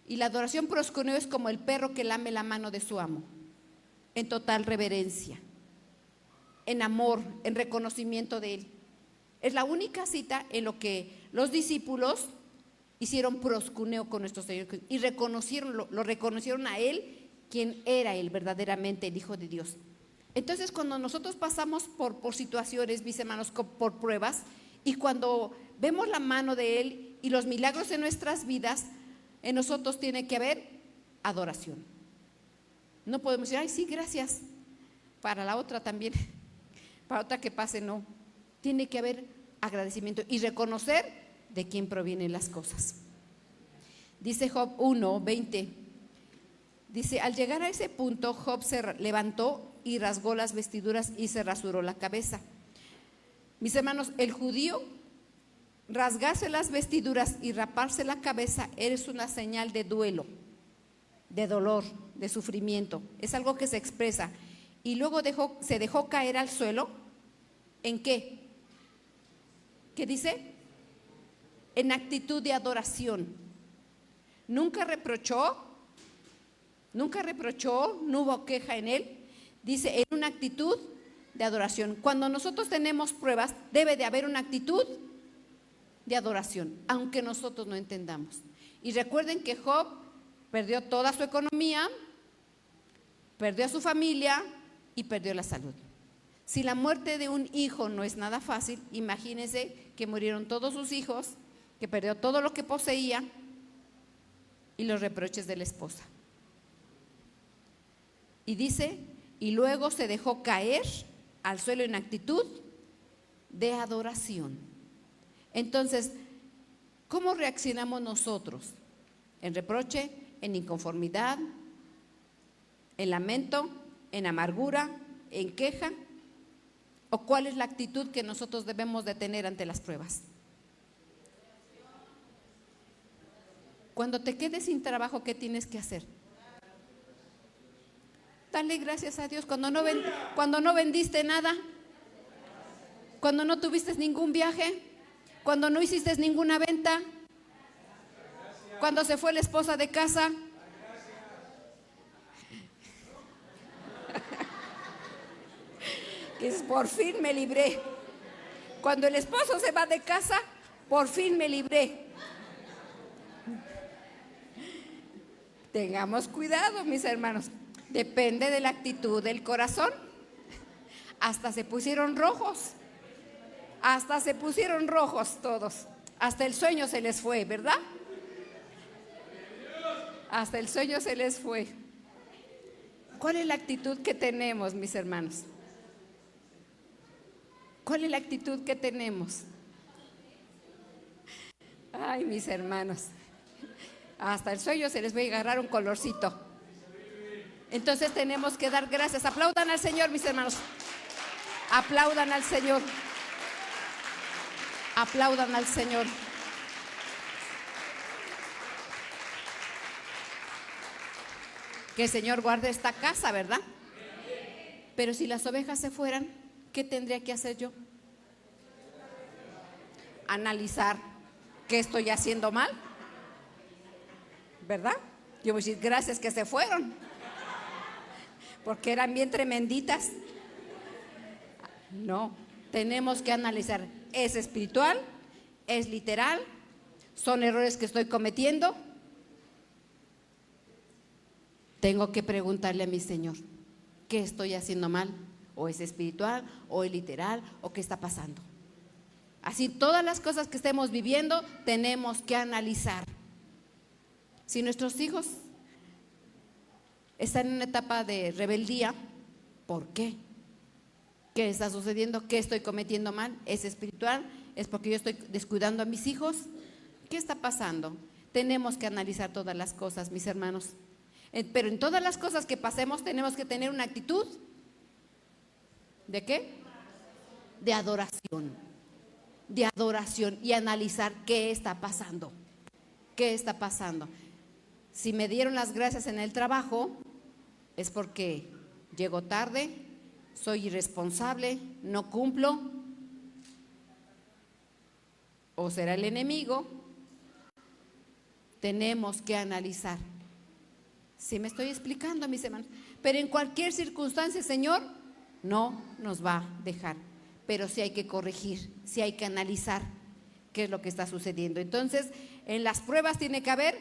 Y la adoración proscuneo es como el perro que lame la mano de su amo, en total reverencia, en amor, en reconocimiento de Él. Es la única cita en lo que los discípulos hicieron proscuneo con nuestro Señor y lo reconocieron a Él, quien era Él verdaderamente, el Hijo de Dios. Entonces, cuando nosotros pasamos por situaciones, mis hermanos, por pruebas, y cuando vemos la mano de Él y los milagros en nuestras vidas, en nosotros tiene que haber adoración. No podemos decir, ay, sí, gracias. Para la otra también, para otra que pase, no. Tiene que haber agradecimiento y reconocer de quién provienen las cosas. Dice Job 1:20. Dice, al llegar a ese punto, Job se levantó y rasgó las vestiduras y se rasuró la cabeza. Mis hermanos, el judío, rasgarse las vestiduras y raparse la cabeza es una señal de duelo, de dolor, de sufrimiento. Es algo que se expresa. Y luego se dejó caer al suelo. ¿En qué? ¿Qué dice? En actitud de adoración. Nunca reprochó, no hubo queja en él. Dice, en una actitud de adoración. Cuando nosotros tenemos pruebas, debe de haber una actitud de adoración, aunque nosotros no entendamos. Y recuerden que Job perdió toda su economía, perdió a su familia y perdió la salud. Si la muerte de un hijo no es nada fácil, imagínense que murieron todos sus hijos, que perdió todo lo que poseía y los reproches de la esposa. Y dice, y luego se dejó caer al suelo en actitud de adoración. Entonces, ¿cómo reaccionamos nosotros? ¿En reproche, en inconformidad, en lamento, en amargura, en queja? ¿O cuál es la actitud que nosotros debemos de tener ante las pruebas? Cuando te quedes sin trabajo, ¿qué tienes que hacer? Dale gracias a Dios. Cuando no vendiste nada, cuando no tuviste ningún viaje, cuando no hiciste ninguna venta, cuando se fue la esposa de casa. Por fin me libré. Cuando el esposo se va de casa, por fin me libré. Tengamos cuidado, mis hermanos. Depende de la actitud del corazón. Hasta se pusieron rojos. Hasta se pusieron rojos todos. Hasta el sueño se les fue, ¿verdad? Hasta el sueño se les fue. ¿Cuál es la actitud que tenemos, mis hermanos? ¿Cuál es la actitud que tenemos? Ay, mis hermanos, hasta el sueño se les va a agarrar un colorcito. Entonces tenemos que dar gracias. Aplaudan al Señor, mis hermanos. Aplaudan al Señor. Aplaudan al Señor. Que el Señor guarde esta casa, ¿verdad? Pero si las ovejas se fueran, ¿qué tendría que hacer yo? Analizar qué estoy haciendo mal, ¿verdad? Yo voy a decir, gracias que se fueron, porque eran bien tremenditas. No, tenemos que analizar, ¿es espiritual? ¿Es literal? ¿Son errores que estoy cometiendo? Tengo que preguntarle a mi Señor, ¿qué estoy haciendo mal? ¿O es espiritual? ¿O es literal? ¿O qué está pasando? Así todas las cosas que estemos viviendo tenemos que analizar. Si nuestros hijos están en una etapa de rebeldía, ¿por qué? ¿Qué está sucediendo? ¿Qué estoy cometiendo mal? ¿Es espiritual? ¿Es porque yo estoy descuidando a mis hijos? ¿Qué está pasando? Tenemos que analizar todas las cosas, mis hermanos. Pero en todas las cosas que pasemos tenemos que tener una actitud ¿de qué? De adoración. De adoración y analizar qué está pasando. ¿Qué está pasando? Si me dieron las gracias en el trabajo, es porque llego tarde, soy irresponsable, no cumplo, o será el enemigo. Tenemos que analizar. ¿Sí me estoy explicando, mis hermanos? Pero en cualquier circunstancia, el Señor no nos va a dejar. Pero sí hay que corregir, sí hay que analizar qué es lo que está sucediendo. Entonces, en las pruebas tiene que haber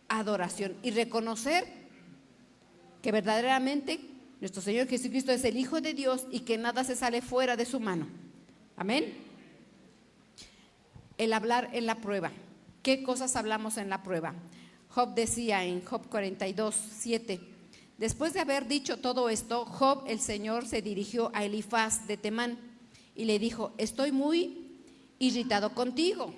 adoración y reconocer que verdaderamente nuestro Señor Jesucristo es el Hijo de Dios y que nada se sale fuera de su mano. Amén. El hablar en la prueba. ¿Qué cosas hablamos en la prueba? Job decía en Job 42:7, después de haber dicho todo esto, Job, el Señor, se dirigió a Elifaz de Temán y le dijo, estoy muy irritado contigo.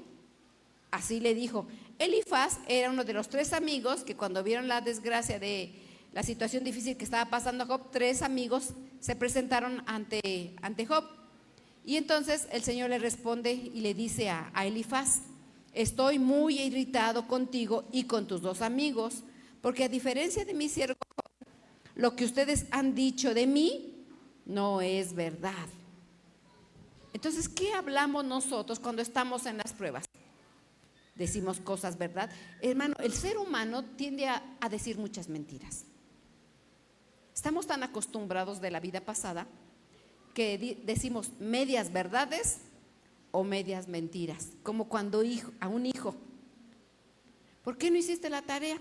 Así le dijo. Elifaz era uno de los 3 amigos que cuando vieron la desgracia de la situación difícil que estaba pasando Job, 3 amigos se presentaron ante Job. Y entonces el Señor le responde y le dice a Elifaz, estoy muy irritado contigo y con tus 2 amigos, porque a diferencia de mi siervo Job, lo que ustedes han dicho de mí no es verdad. Entonces, ¿qué hablamos nosotros cuando estamos en las pruebas? Decimos cosas, ¿verdad? Hermano, el ser humano tiende a decir muchas mentiras. Estamos tan acostumbrados de la vida pasada que decimos medias verdades o medias mentiras, como cuando a un hijo, ¿por qué no hiciste la tarea?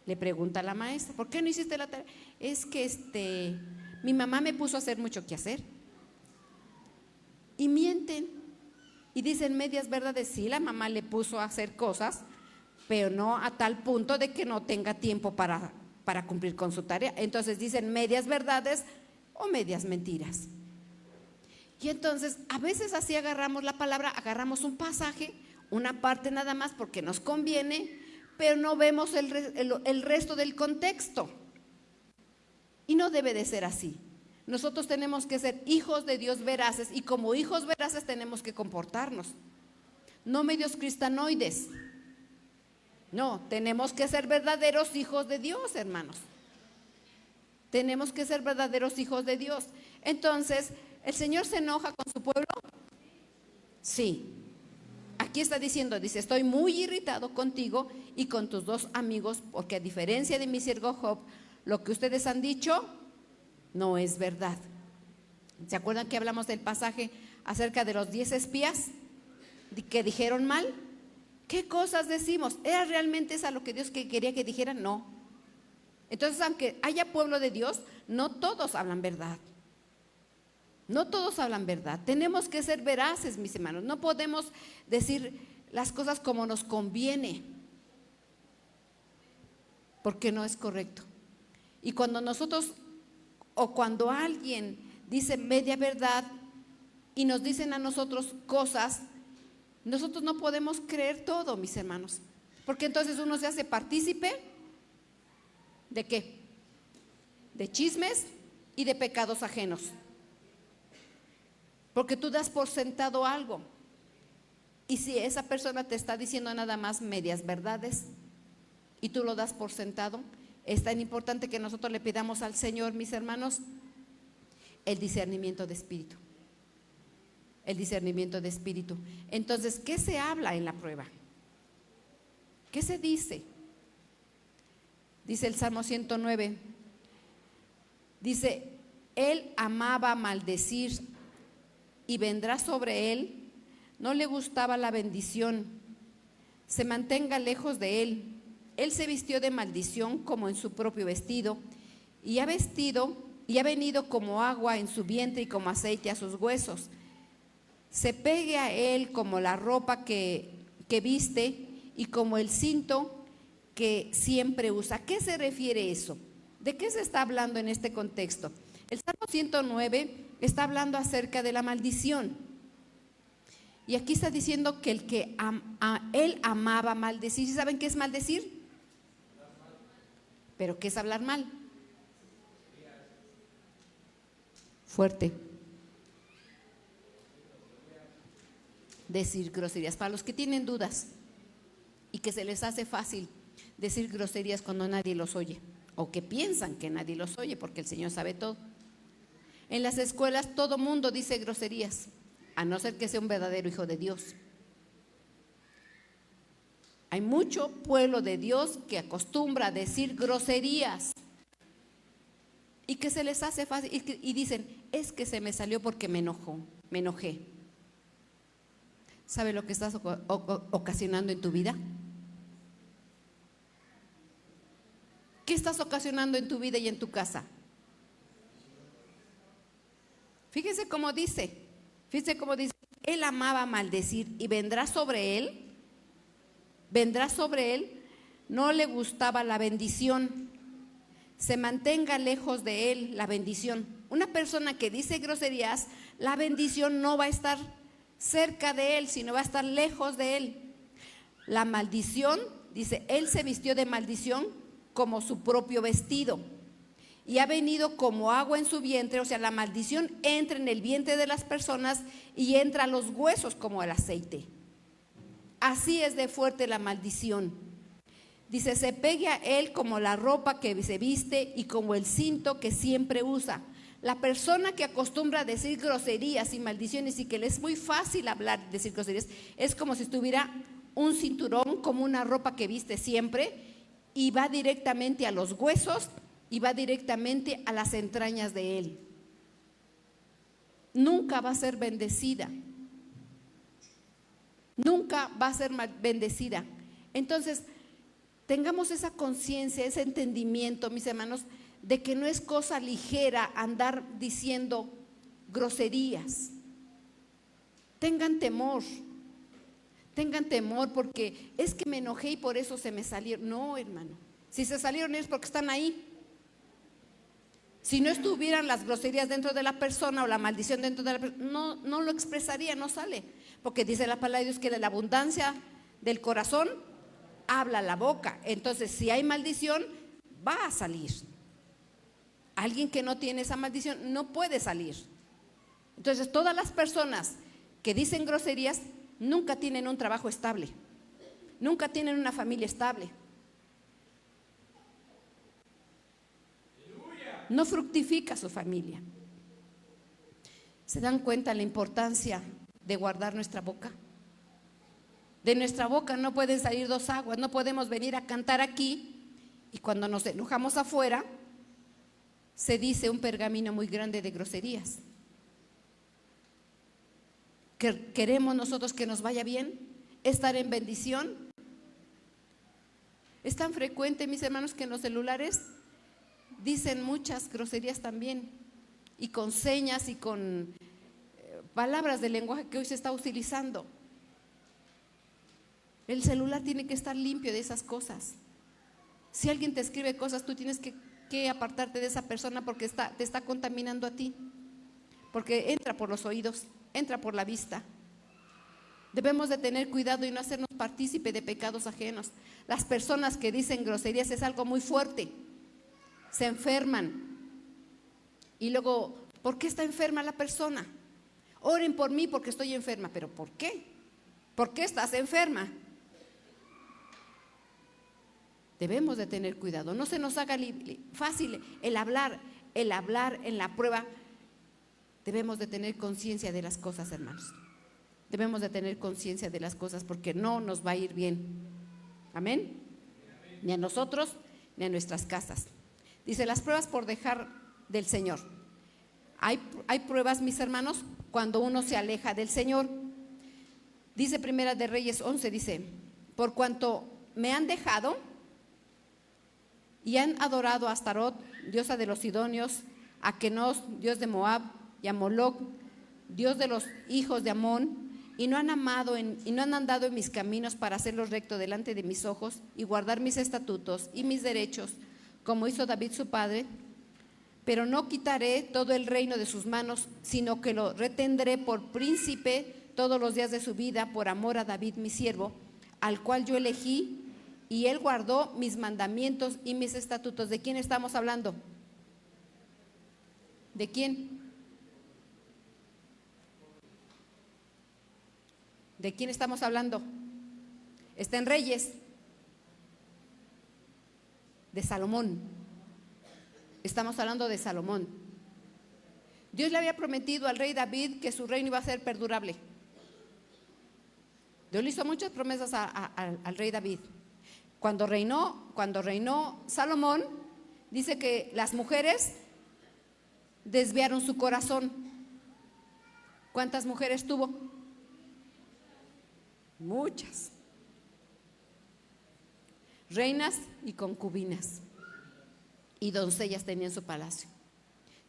Le pregunta a la maestra, ¿por qué no hiciste la tarea? Es que Mi mamá me puso a hacer mucho que hacer. Y mienten. Y dicen medias verdades. Sí, la mamá le puso a hacer cosas, pero no a tal punto de que no tenga tiempo para cumplir con su tarea. Entonces dicen medias verdades o medias mentiras. Y entonces a veces así agarramos la palabra, agarramos un pasaje, una parte nada más porque nos conviene, pero no vemos el resto del contexto. Y no debe de ser así. Nosotros tenemos que ser hijos de Dios veraces, y como hijos veraces tenemos que comportarnos. No medios cristanoides. No, tenemos que ser verdaderos hijos de Dios, hermanos. Tenemos que ser verdaderos hijos de Dios. Entonces, ¿el Señor se enoja con su pueblo? Sí. Aquí está diciendo, dice, estoy muy irritado contigo y con tus dos amigos, porque a diferencia de mi siervo Job, lo que ustedes han dicho no es verdad. ¿Se acuerdan que hablamos del pasaje acerca de los 10 espías que dijeron mal? ¿Qué cosas decimos? ¿Era realmente esa lo que Dios quería que dijeran? No. Entonces, aunque haya pueblo de Dios, no todos hablan verdad. No todos hablan verdad. Tenemos que ser veraces, mis hermanos. No podemos decir las cosas como nos conviene, porque no es correcto. Y cuando nosotros, o cuando alguien dice media verdad y nos dicen a nosotros cosas, nosotros no podemos creer todo, mis hermanos, porque entonces uno se hace partícipe ¿de qué? De chismes y de pecados ajenos. Porque tú das por sentado algo. Y si esa persona te está diciendo nada más medias verdades y tú lo das por sentado, es tan importante que nosotros le pidamos al Señor, mis hermanos, el discernimiento de espíritu. El discernimiento de espíritu. Entonces, ¿qué se habla en la prueba? ¿Qué se dice? Dice el Salmo 109, dice, él amaba maldecir y vendrá sobre él, no le gustaba la bendición, se mantenga lejos de él. Él se vistió de maldición como en su propio vestido y ha venido como agua en su vientre y como aceite a sus huesos. Se pegue a él como la ropa que viste y como el cinto que siempre usa. ¿A qué se refiere eso? ¿De qué se está hablando en este contexto? El Salmo 109 está hablando acerca de la maldición. Y aquí está diciendo que el que él amaba maldecir. ¿Saben qué es maldecir? ¿Pero qué es hablar mal? Fuerte. Decir groserías. Para los que tienen dudas y que se les hace fácil decir groserías cuando nadie los oye, o que piensan que nadie los oye porque el Señor sabe todo. En las escuelas todo mundo dice groserías, a no ser que sea un verdadero hijo de Dios. Hay mucho pueblo de Dios que acostumbra a decir groserías y que se les hace fácil y dicen, es que se me salió porque me enojé. ¿Sabe lo que estás ocasionando en tu vida? ¿Qué estás ocasionando en tu vida y en tu casa? Fíjense cómo dice, él amaba maldecir y vendrá sobre él, no le gustaba la bendición, se mantenga lejos de él la bendición. Una persona que dice groserías, la bendición no va a estar cerca de él, sino va a estar lejos de él. La maldición, dice, él se vistió de maldición como su propio vestido y ha venido como agua en su vientre. O sea, la maldición entra en el vientre de las personas y entra a los huesos como el aceite. Así es de fuerte la maldición. Dice, se pegue a él como la ropa que se viste y como el cinto que siempre usa. La persona que acostumbra a decir groserías y maldiciones y que le es muy fácil hablar, decir groserías, es como si estuviera un cinturón, como una ropa que viste siempre, y va directamente a los huesos y va directamente a las entrañas de él. Nunca va a ser bendecida. Nunca va a ser bendecida. Entonces, tengamos esa conciencia, ese entendimiento, mis hermanos, de que no es cosa ligera andar diciendo groserías. Tengan temor porque es que me enojé y por eso se me salieron. No, hermano, si se salieron es porque están ahí. Si no estuvieran las groserías dentro de la persona o la maldición dentro de la persona, no lo expresaría, no sale. Porque dice la palabra de Dios que de la abundancia del corazón habla la boca. Entonces, si hay maldición, va a salir. Alguien que no tiene esa maldición no puede salir. Entonces, todas las personas que dicen groserías nunca tienen un trabajo estable, nunca tienen una familia estable. No fructifica su familia. ¿Se dan cuenta la importancia de guardar nuestra boca? De nuestra boca no pueden salir dos aguas. No podemos venir a cantar aquí y cuando nos enojamos afuera se dice un pergamino muy grande de groserías. ¿Queremos nosotros que nos vaya bien? ¿Estar en bendición? Es tan frecuente, mis hermanos, que en los celulares dicen muchas groserías también, y con señas y con palabras del lenguaje que hoy se está utilizando. El celular tiene que estar limpio de esas cosas. Si alguien te escribe cosas, tú tienes que apartarte de esa persona porque te está contaminando a ti, porque entra por los oídos, entra por la vista. Debemos de tener cuidado y no hacernos partícipe de pecados ajenos. Las personas que dicen groserías es algo muy fuerte. Se enferman. Y luego, ¿por qué está enferma la persona? Oren por mí porque estoy enferma. ¿Pero por qué? ¿Por qué estás enferma? Debemos de tener cuidado. No se nos haga fácil el hablar en la prueba. Debemos de tener conciencia de las cosas, hermanos. Debemos de tener conciencia de las cosas porque no nos va a ir bien. Amén. Ni a nosotros, ni a nuestras casas. Dice, las pruebas por dejar del Señor. Hay pruebas, mis hermanos, cuando uno se aleja del Señor. Dice Primera de Reyes 11, dice, por cuanto me han dejado y han adorado a Astarot, diosa de los sidonios, a Kenos, dios de Moab, y a Moloc, dios de los hijos de Amón, y no han amado y no han andado en mis caminos para hacerlos recto delante de mis ojos y guardar mis estatutos y mis derechos, como hizo David su padre, pero no quitaré todo el reino de sus manos, sino que lo retendré por príncipe todos los días de su vida, por amor a David mi siervo, al cual yo elegí, y él guardó mis mandamientos y mis estatutos. ¿De quién estamos hablando? ¿De quién? ¿De quién estamos hablando? Está en Reyes. De Salomón. Estamos hablando de Salomón. Dios le había prometido al rey David que su reino iba a ser perdurable. Dios le hizo muchas promesas al rey David. Cuando reinó Salomón, dice que las mujeres desviaron su corazón. ¿Cuántas mujeres tuvo? Muchas. Reinas y concubinas y doncellas tenía en su palacio.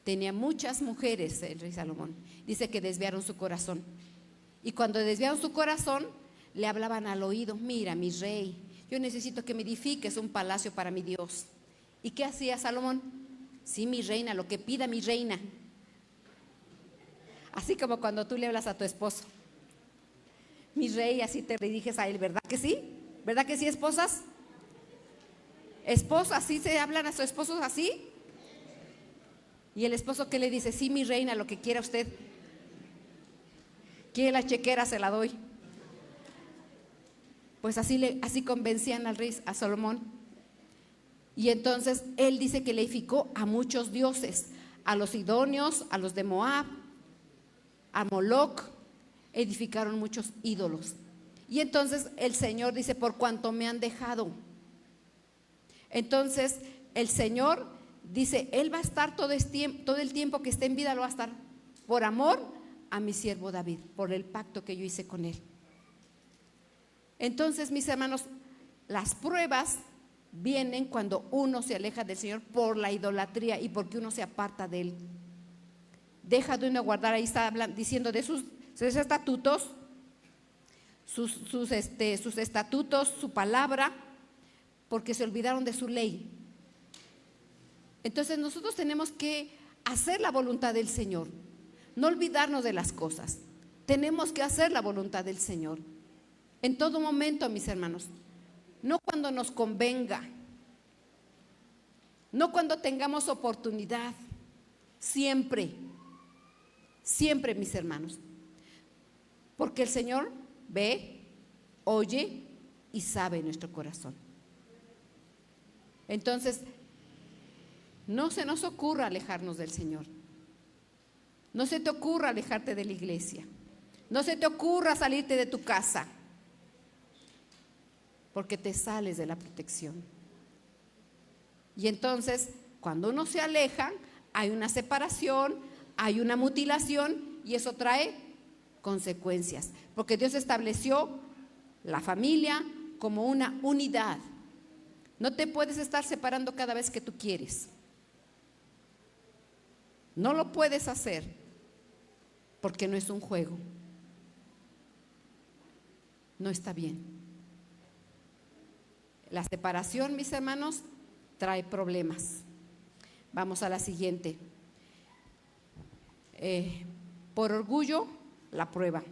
Tenía muchas mujeres el rey Salomón. Dice que desviaron su corazón. Y cuando desviaron su corazón, le hablaban al oído, mira, mi rey, yo necesito que me edifiques un palacio para mi Dios. ¿Y qué hacía Salomón? Sí, mi reina, lo que pida mi reina. Así como cuando tú le hablas a tu esposo. Mi rey, así te diriges a él, ¿verdad que sí? ¿Verdad que sí, esposas? ¿Esposas así se hablan a sus esposos así? Y el esposo, ¿qué le dice? Sí, mi reina, lo que quiera usted. ¿Quiere la chequera? Se la doy. Pues así convencían al rey, a Salomón. Y entonces él dice que le edificó a muchos dioses, a los sidonios, a los de Moab, a Moloc, edificaron muchos ídolos. Y entonces el Señor dice, por cuanto me han dejado. Entonces el Señor dice, Él va a estar todo el tiempo que esté en vida, lo va a estar por amor a mi siervo David, por el pacto que yo hice con él. Entonces, mis hermanos, las pruebas vienen cuando uno se aleja del Señor por la idolatría y porque uno se aparta de Él. Deja de uno guardar, ahí está diciendo de sus estatutos, sus estatutos, su palabra, porque se olvidaron de su ley. Entonces nosotros tenemos que hacer la voluntad del Señor, no olvidarnos de las cosas. Tenemos que hacer la voluntad del Señor en todo momento, mis hermanos. No cuando nos convenga, no cuando tengamos oportunidad, siempre, siempre, mis hermanos. Porque el Señor ve, oye y sabe nuestro corazón. Entonces, no se nos ocurra alejarnos del Señor. No se te ocurra alejarte de la iglesia. No se te ocurra salirte de tu casa, porque te sales de la protección. Y entonces, cuando uno se aleja, hay una separación, hay una mutilación, y eso trae consecuencias, porque Dios estableció la familia como una unidad. No te puedes estar separando cada vez que tú quieres. No lo puedes hacer, porque no es un juego. No está bien. La separación, mis hermanos, trae problemas. Vamos a la siguiente. Por orgullo, la prueba.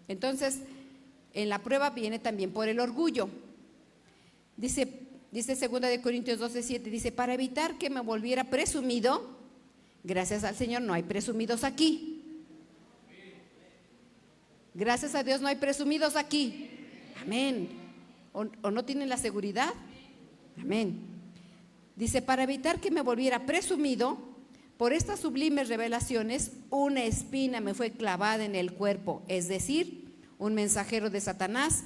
Entonces, en la prueba viene también por el orgullo. Dice 2 de Corintios 12:7, dice, para evitar que me volviera presumido, gracias al Señor no hay presumidos aquí. Gracias a Dios no hay presumidos aquí. Amén. ¿O no tienen la seguridad? Amén. Dice, para evitar que me volviera presumido, por estas sublimes revelaciones, una espina me fue clavada en el cuerpo, es decir, un mensajero de Satanás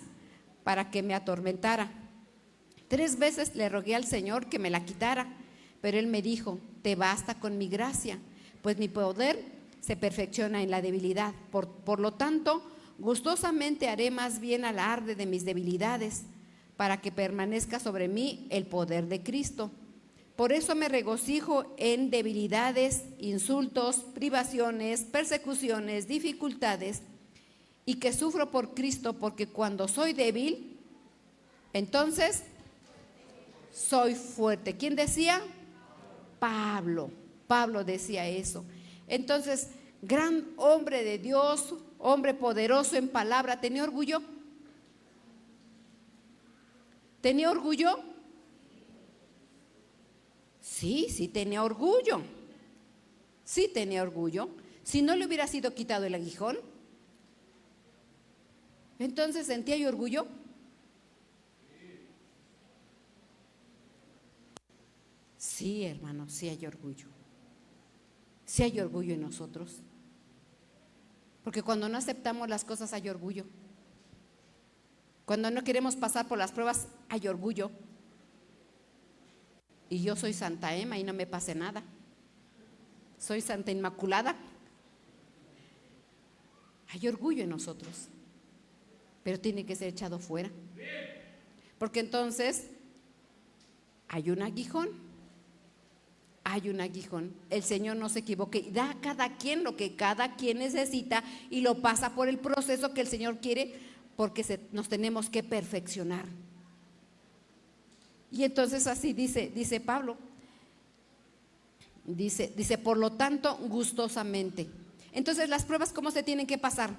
para que me atormentara. 3 veces le rogué al Señor que me la quitara, pero Él me dijo, te basta con mi gracia, pues mi poder se perfecciona en la debilidad. Por lo tanto, gustosamente haré más bien alarde de mis debilidades, para que permanezca sobre mí el poder de Cristo. Por eso me regocijo en debilidades, insultos, privaciones, persecuciones, dificultades, y que sufro por Cristo, porque cuando soy débil, entonces soy fuerte. ¿Quién decía? Pablo decía eso. Entonces, gran hombre de Dios, hombre poderoso en palabra, ¿tenía orgullo? ¿Tenía orgullo? Sí tenía orgullo. Sí tenía orgullo. Si no le hubiera sido quitado el aguijón, entonces ¿sentía yo orgullo? Sí, hermano, sí hay orgullo. Sí hay orgullo en nosotros. Porque cuando no aceptamos las cosas hay orgullo. Cuando no queremos pasar por las pruebas hay orgullo. Y yo soy Santa Emma y no me pase nada. Soy Santa Inmaculada. Hay orgullo en nosotros, pero tiene que ser echado fuera. Porque entonces hay un aguijón. Hay un aguijón. El Señor no se equivoque y da a cada quien lo que cada quien necesita y lo pasa por el proceso que el Señor quiere, porque nos tenemos que perfeccionar. Y entonces así dice Pablo, dice por lo tanto gustosamente. Entonces las pruebas, ¿cómo se tienen que pasar?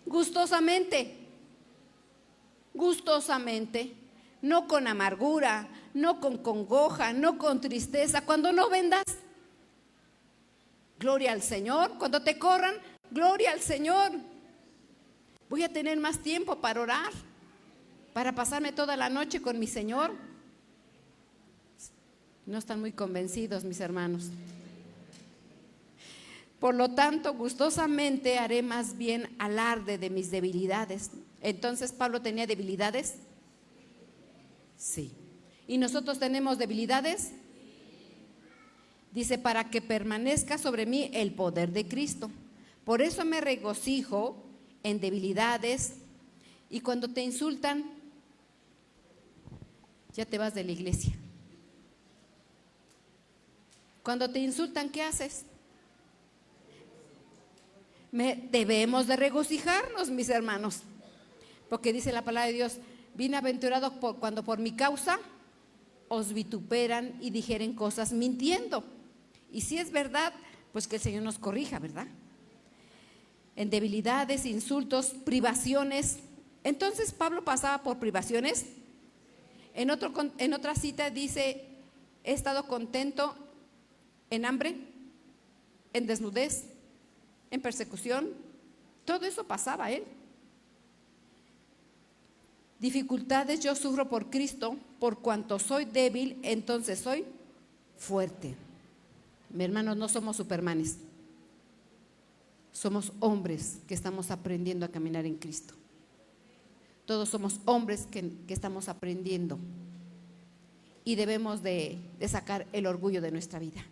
Gustosamente, gustosamente, no con amargura, no con congoja, no con tristeza. Cuando no vendas, gloria al Señor. Cuando te corran, gloria al Señor. Voy a tener más tiempo para orar, para pasarme toda la noche con mi Señor. No están muy convencidos, mis hermanos. Por lo tanto, gustosamente haré más bien alarde de mis debilidades. Entonces, ¿Pablo tenía debilidades? Sí. ¿Y nosotros tenemos debilidades? Dice, para que permanezca sobre mí el poder de Cristo. Por eso me regocijo en debilidades. Y cuando te insultan, ya te vas de la iglesia. Cuando te insultan, ¿qué haces? Debemos de regocijarnos, mis hermanos, porque dice la palabra de Dios: bienaventurado cuando por mi causa os vituperan y dijeren cosas mintiendo. Y si es verdad, pues que el Señor nos corrija, ¿verdad? En debilidades, insultos, privaciones. Entonces Pablo pasaba por privaciones. En otra cita dice: he estado contento en hambre, en desnudez, en persecución. Todo eso pasaba él. Dificultades yo sufro por Cristo, por cuanto soy débil, entonces soy fuerte. Mi hermano, no somos supermanes. Somos hombres que estamos aprendiendo a caminar en Cristo. Todos somos hombres que estamos aprendiendo y debemos de sacar el orgullo de nuestra vida.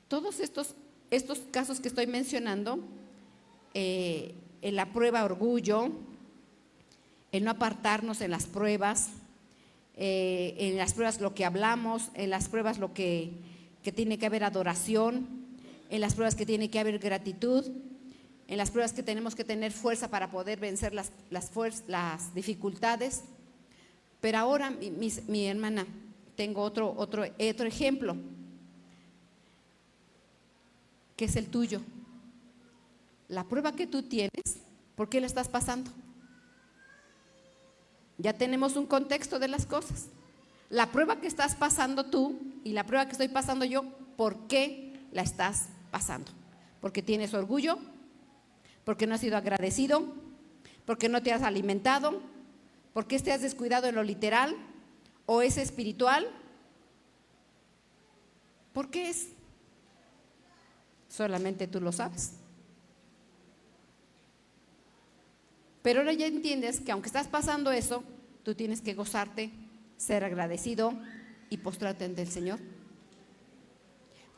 Todos estos casos que estoy mencionando, en la prueba orgullo, el no apartarnos en las pruebas, en las pruebas lo que hablamos, en las pruebas lo que tiene que haber adoración, en las pruebas que tiene que haber gratitud, en las pruebas que tenemos que tener fuerza para poder vencer las dificultades. Pero ahora, mi hermana, tengo otro ejemplo, que es el tuyo. La prueba que tú tienes, ¿por qué la estás pasando? Ya tenemos un contexto de las cosas. La prueba que estás pasando tú y la prueba que estoy pasando yo, ¿por qué la estás pasando? ¿Porque tienes orgullo? ¿Porque no has sido agradecido? ¿Porque no te has alimentado? ¿Por qué te has descuidado en lo literal? ¿O es espiritual? ¿Por qué es? Solamente tú lo sabes. Pero ahora ya entiendes que aunque estás pasando eso, tú tienes que gozarte, ser agradecido y postrarte ante el Señor.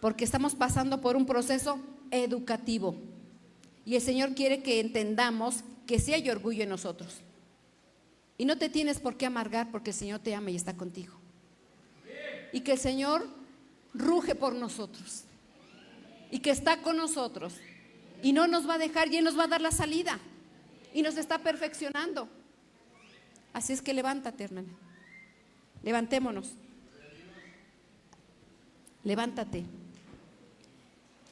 Porque estamos pasando por un proceso educativo. Y el Señor quiere que entendamos que sí hay orgullo en nosotros. Y no te tienes por qué amargar, porque el Señor te ama y está contigo. Y que el Señor ruge por nosotros. Y que está con nosotros. Y no nos va a dejar, y Él nos va a dar la salida. Y nos está perfeccionando. Así es que levántate, hermana. Levantémonos. Levántate.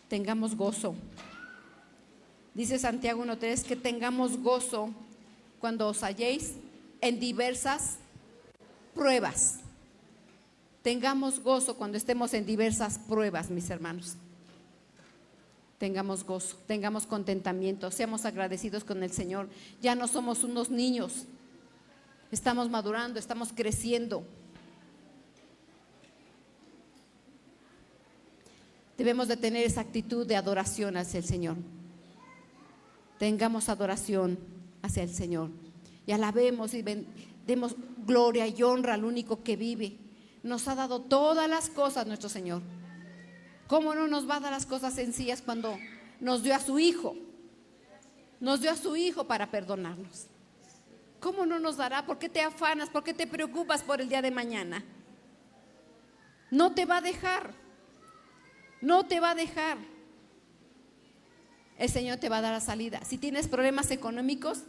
Tengamos gozo. Dice Santiago 1:3 que tengamos gozo cuando os halléis en diversas pruebas. Tengamos gozo cuando estemos en diversas pruebas, mis hermanos. Tengamos gozo, tengamos contentamiento, seamos agradecidos con el Señor. Ya no somos unos niños, estamos madurando, estamos creciendo. Debemos de tener esa actitud de adoración hacia el Señor. Tengamos adoración hacia el Señor y alabemos y demos gloria y honra al único que vive. Nos ha dado todas las cosas nuestro Señor. ¿Cómo no nos va a dar las cosas sencillas cuando nos dio a su Hijo? Nos dio a su Hijo para perdonarnos. ¿Cómo no nos dará? ¿Por qué te afanas? ¿Por qué te preocupas por el día de mañana? No te va a dejar. No te va a dejar. El Señor te va a dar la salida. Si tienes problemas económicos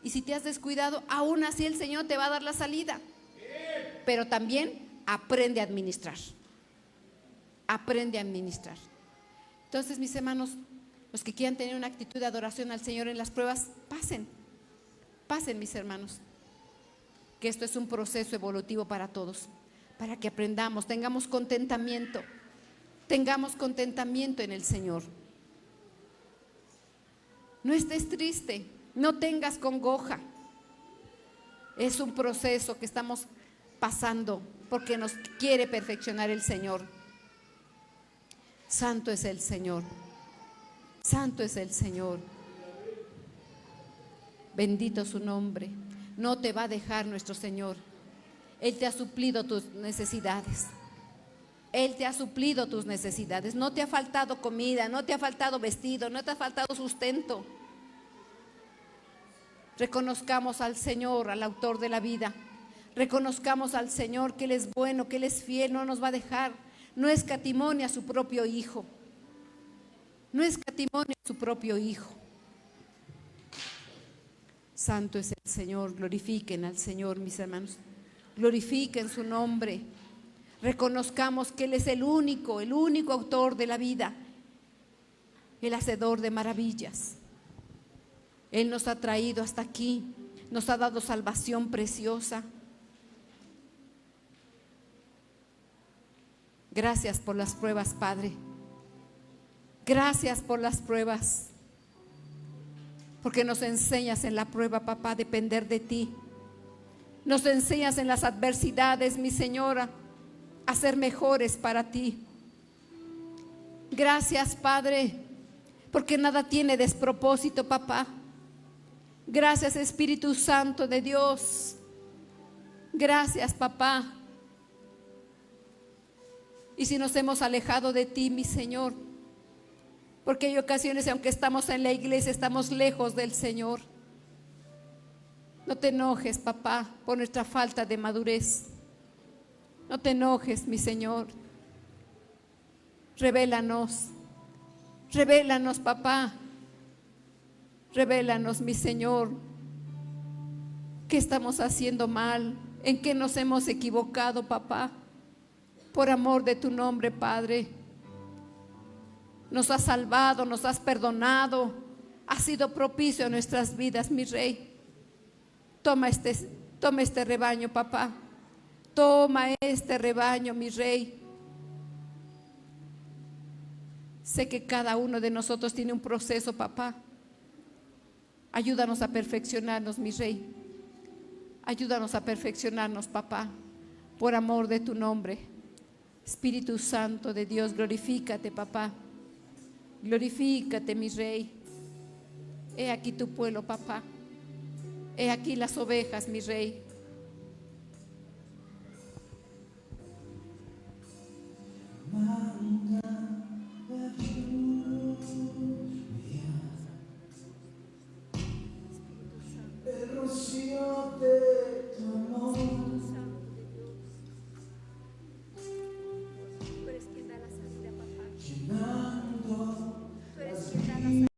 y si te has descuidado, aún así el Señor te va a dar la salida. Pero también aprende a administrar. Aprende a administrar. Entonces, mis hermanos, los que quieran tener una actitud de adoración al Señor en las pruebas, pasen, mis hermanos, que esto es un proceso evolutivo para todos, para que aprendamos, tengamos contentamiento en el Señor. No estés triste, no tengas congoja. Es un proceso que estamos pasando porque nos quiere perfeccionar el Señor. Santo es el Señor. Santo es el Señor. Bendito su nombre. No te va a dejar nuestro Señor. Él te ha suplido tus necesidades. Él te ha suplido tus necesidades. No te ha faltado comida, no te ha faltado vestido, no te ha faltado sustento. Reconozcamos al Señor, al autor de la vida. Reconozcamos al Señor que Él es bueno, que Él es fiel, no nos va a dejar. No escatimonia a su propio Hijo. No escatimonia a su propio Hijo. Santo es el Señor. Glorifiquen al Señor, mis hermanos. Glorifiquen su nombre. Reconozcamos que Él es el único autor de la vida, el hacedor de maravillas. Él nos ha traído hasta aquí, nos ha dado salvación preciosa. Gracias por las pruebas, Padre. Gracias por las pruebas, porque nos enseñas en la prueba, papá, a depender de ti. Nos enseñas en las adversidades, mi Señora, a ser mejores para ti. Gracias, Padre, porque nada tiene despropósito, papá. Gracias, Espíritu Santo de Dios. Gracias, papá. Y si nos hemos alejado de ti, mi Señor, porque hay ocasiones, aunque estamos en la iglesia, estamos lejos del Señor. No te enojes, papá, por nuestra falta de madurez. No te enojes, mi Señor. Revélanos, papá. Revélanos, mi Señor, qué estamos haciendo mal, en qué nos hemos equivocado, papá. Por amor de tu nombre, Padre. Nos has salvado, nos has perdonado, has sido propicio a nuestras vidas, mi Rey. Toma este rebaño, papá. Toma este rebaño, mi Rey. Sé que cada uno de nosotros tiene un proceso, papá. Ayúdanos a perfeccionarnos, mi Rey. Ayúdanos a perfeccionarnos, papá, por amor de tu nombre. Espíritu Santo de Dios, glorifícate, papá. Glorifícate, mi Rey. He aquí tu pueblo, papá. He aquí las ovejas, mi Rey. El rocío de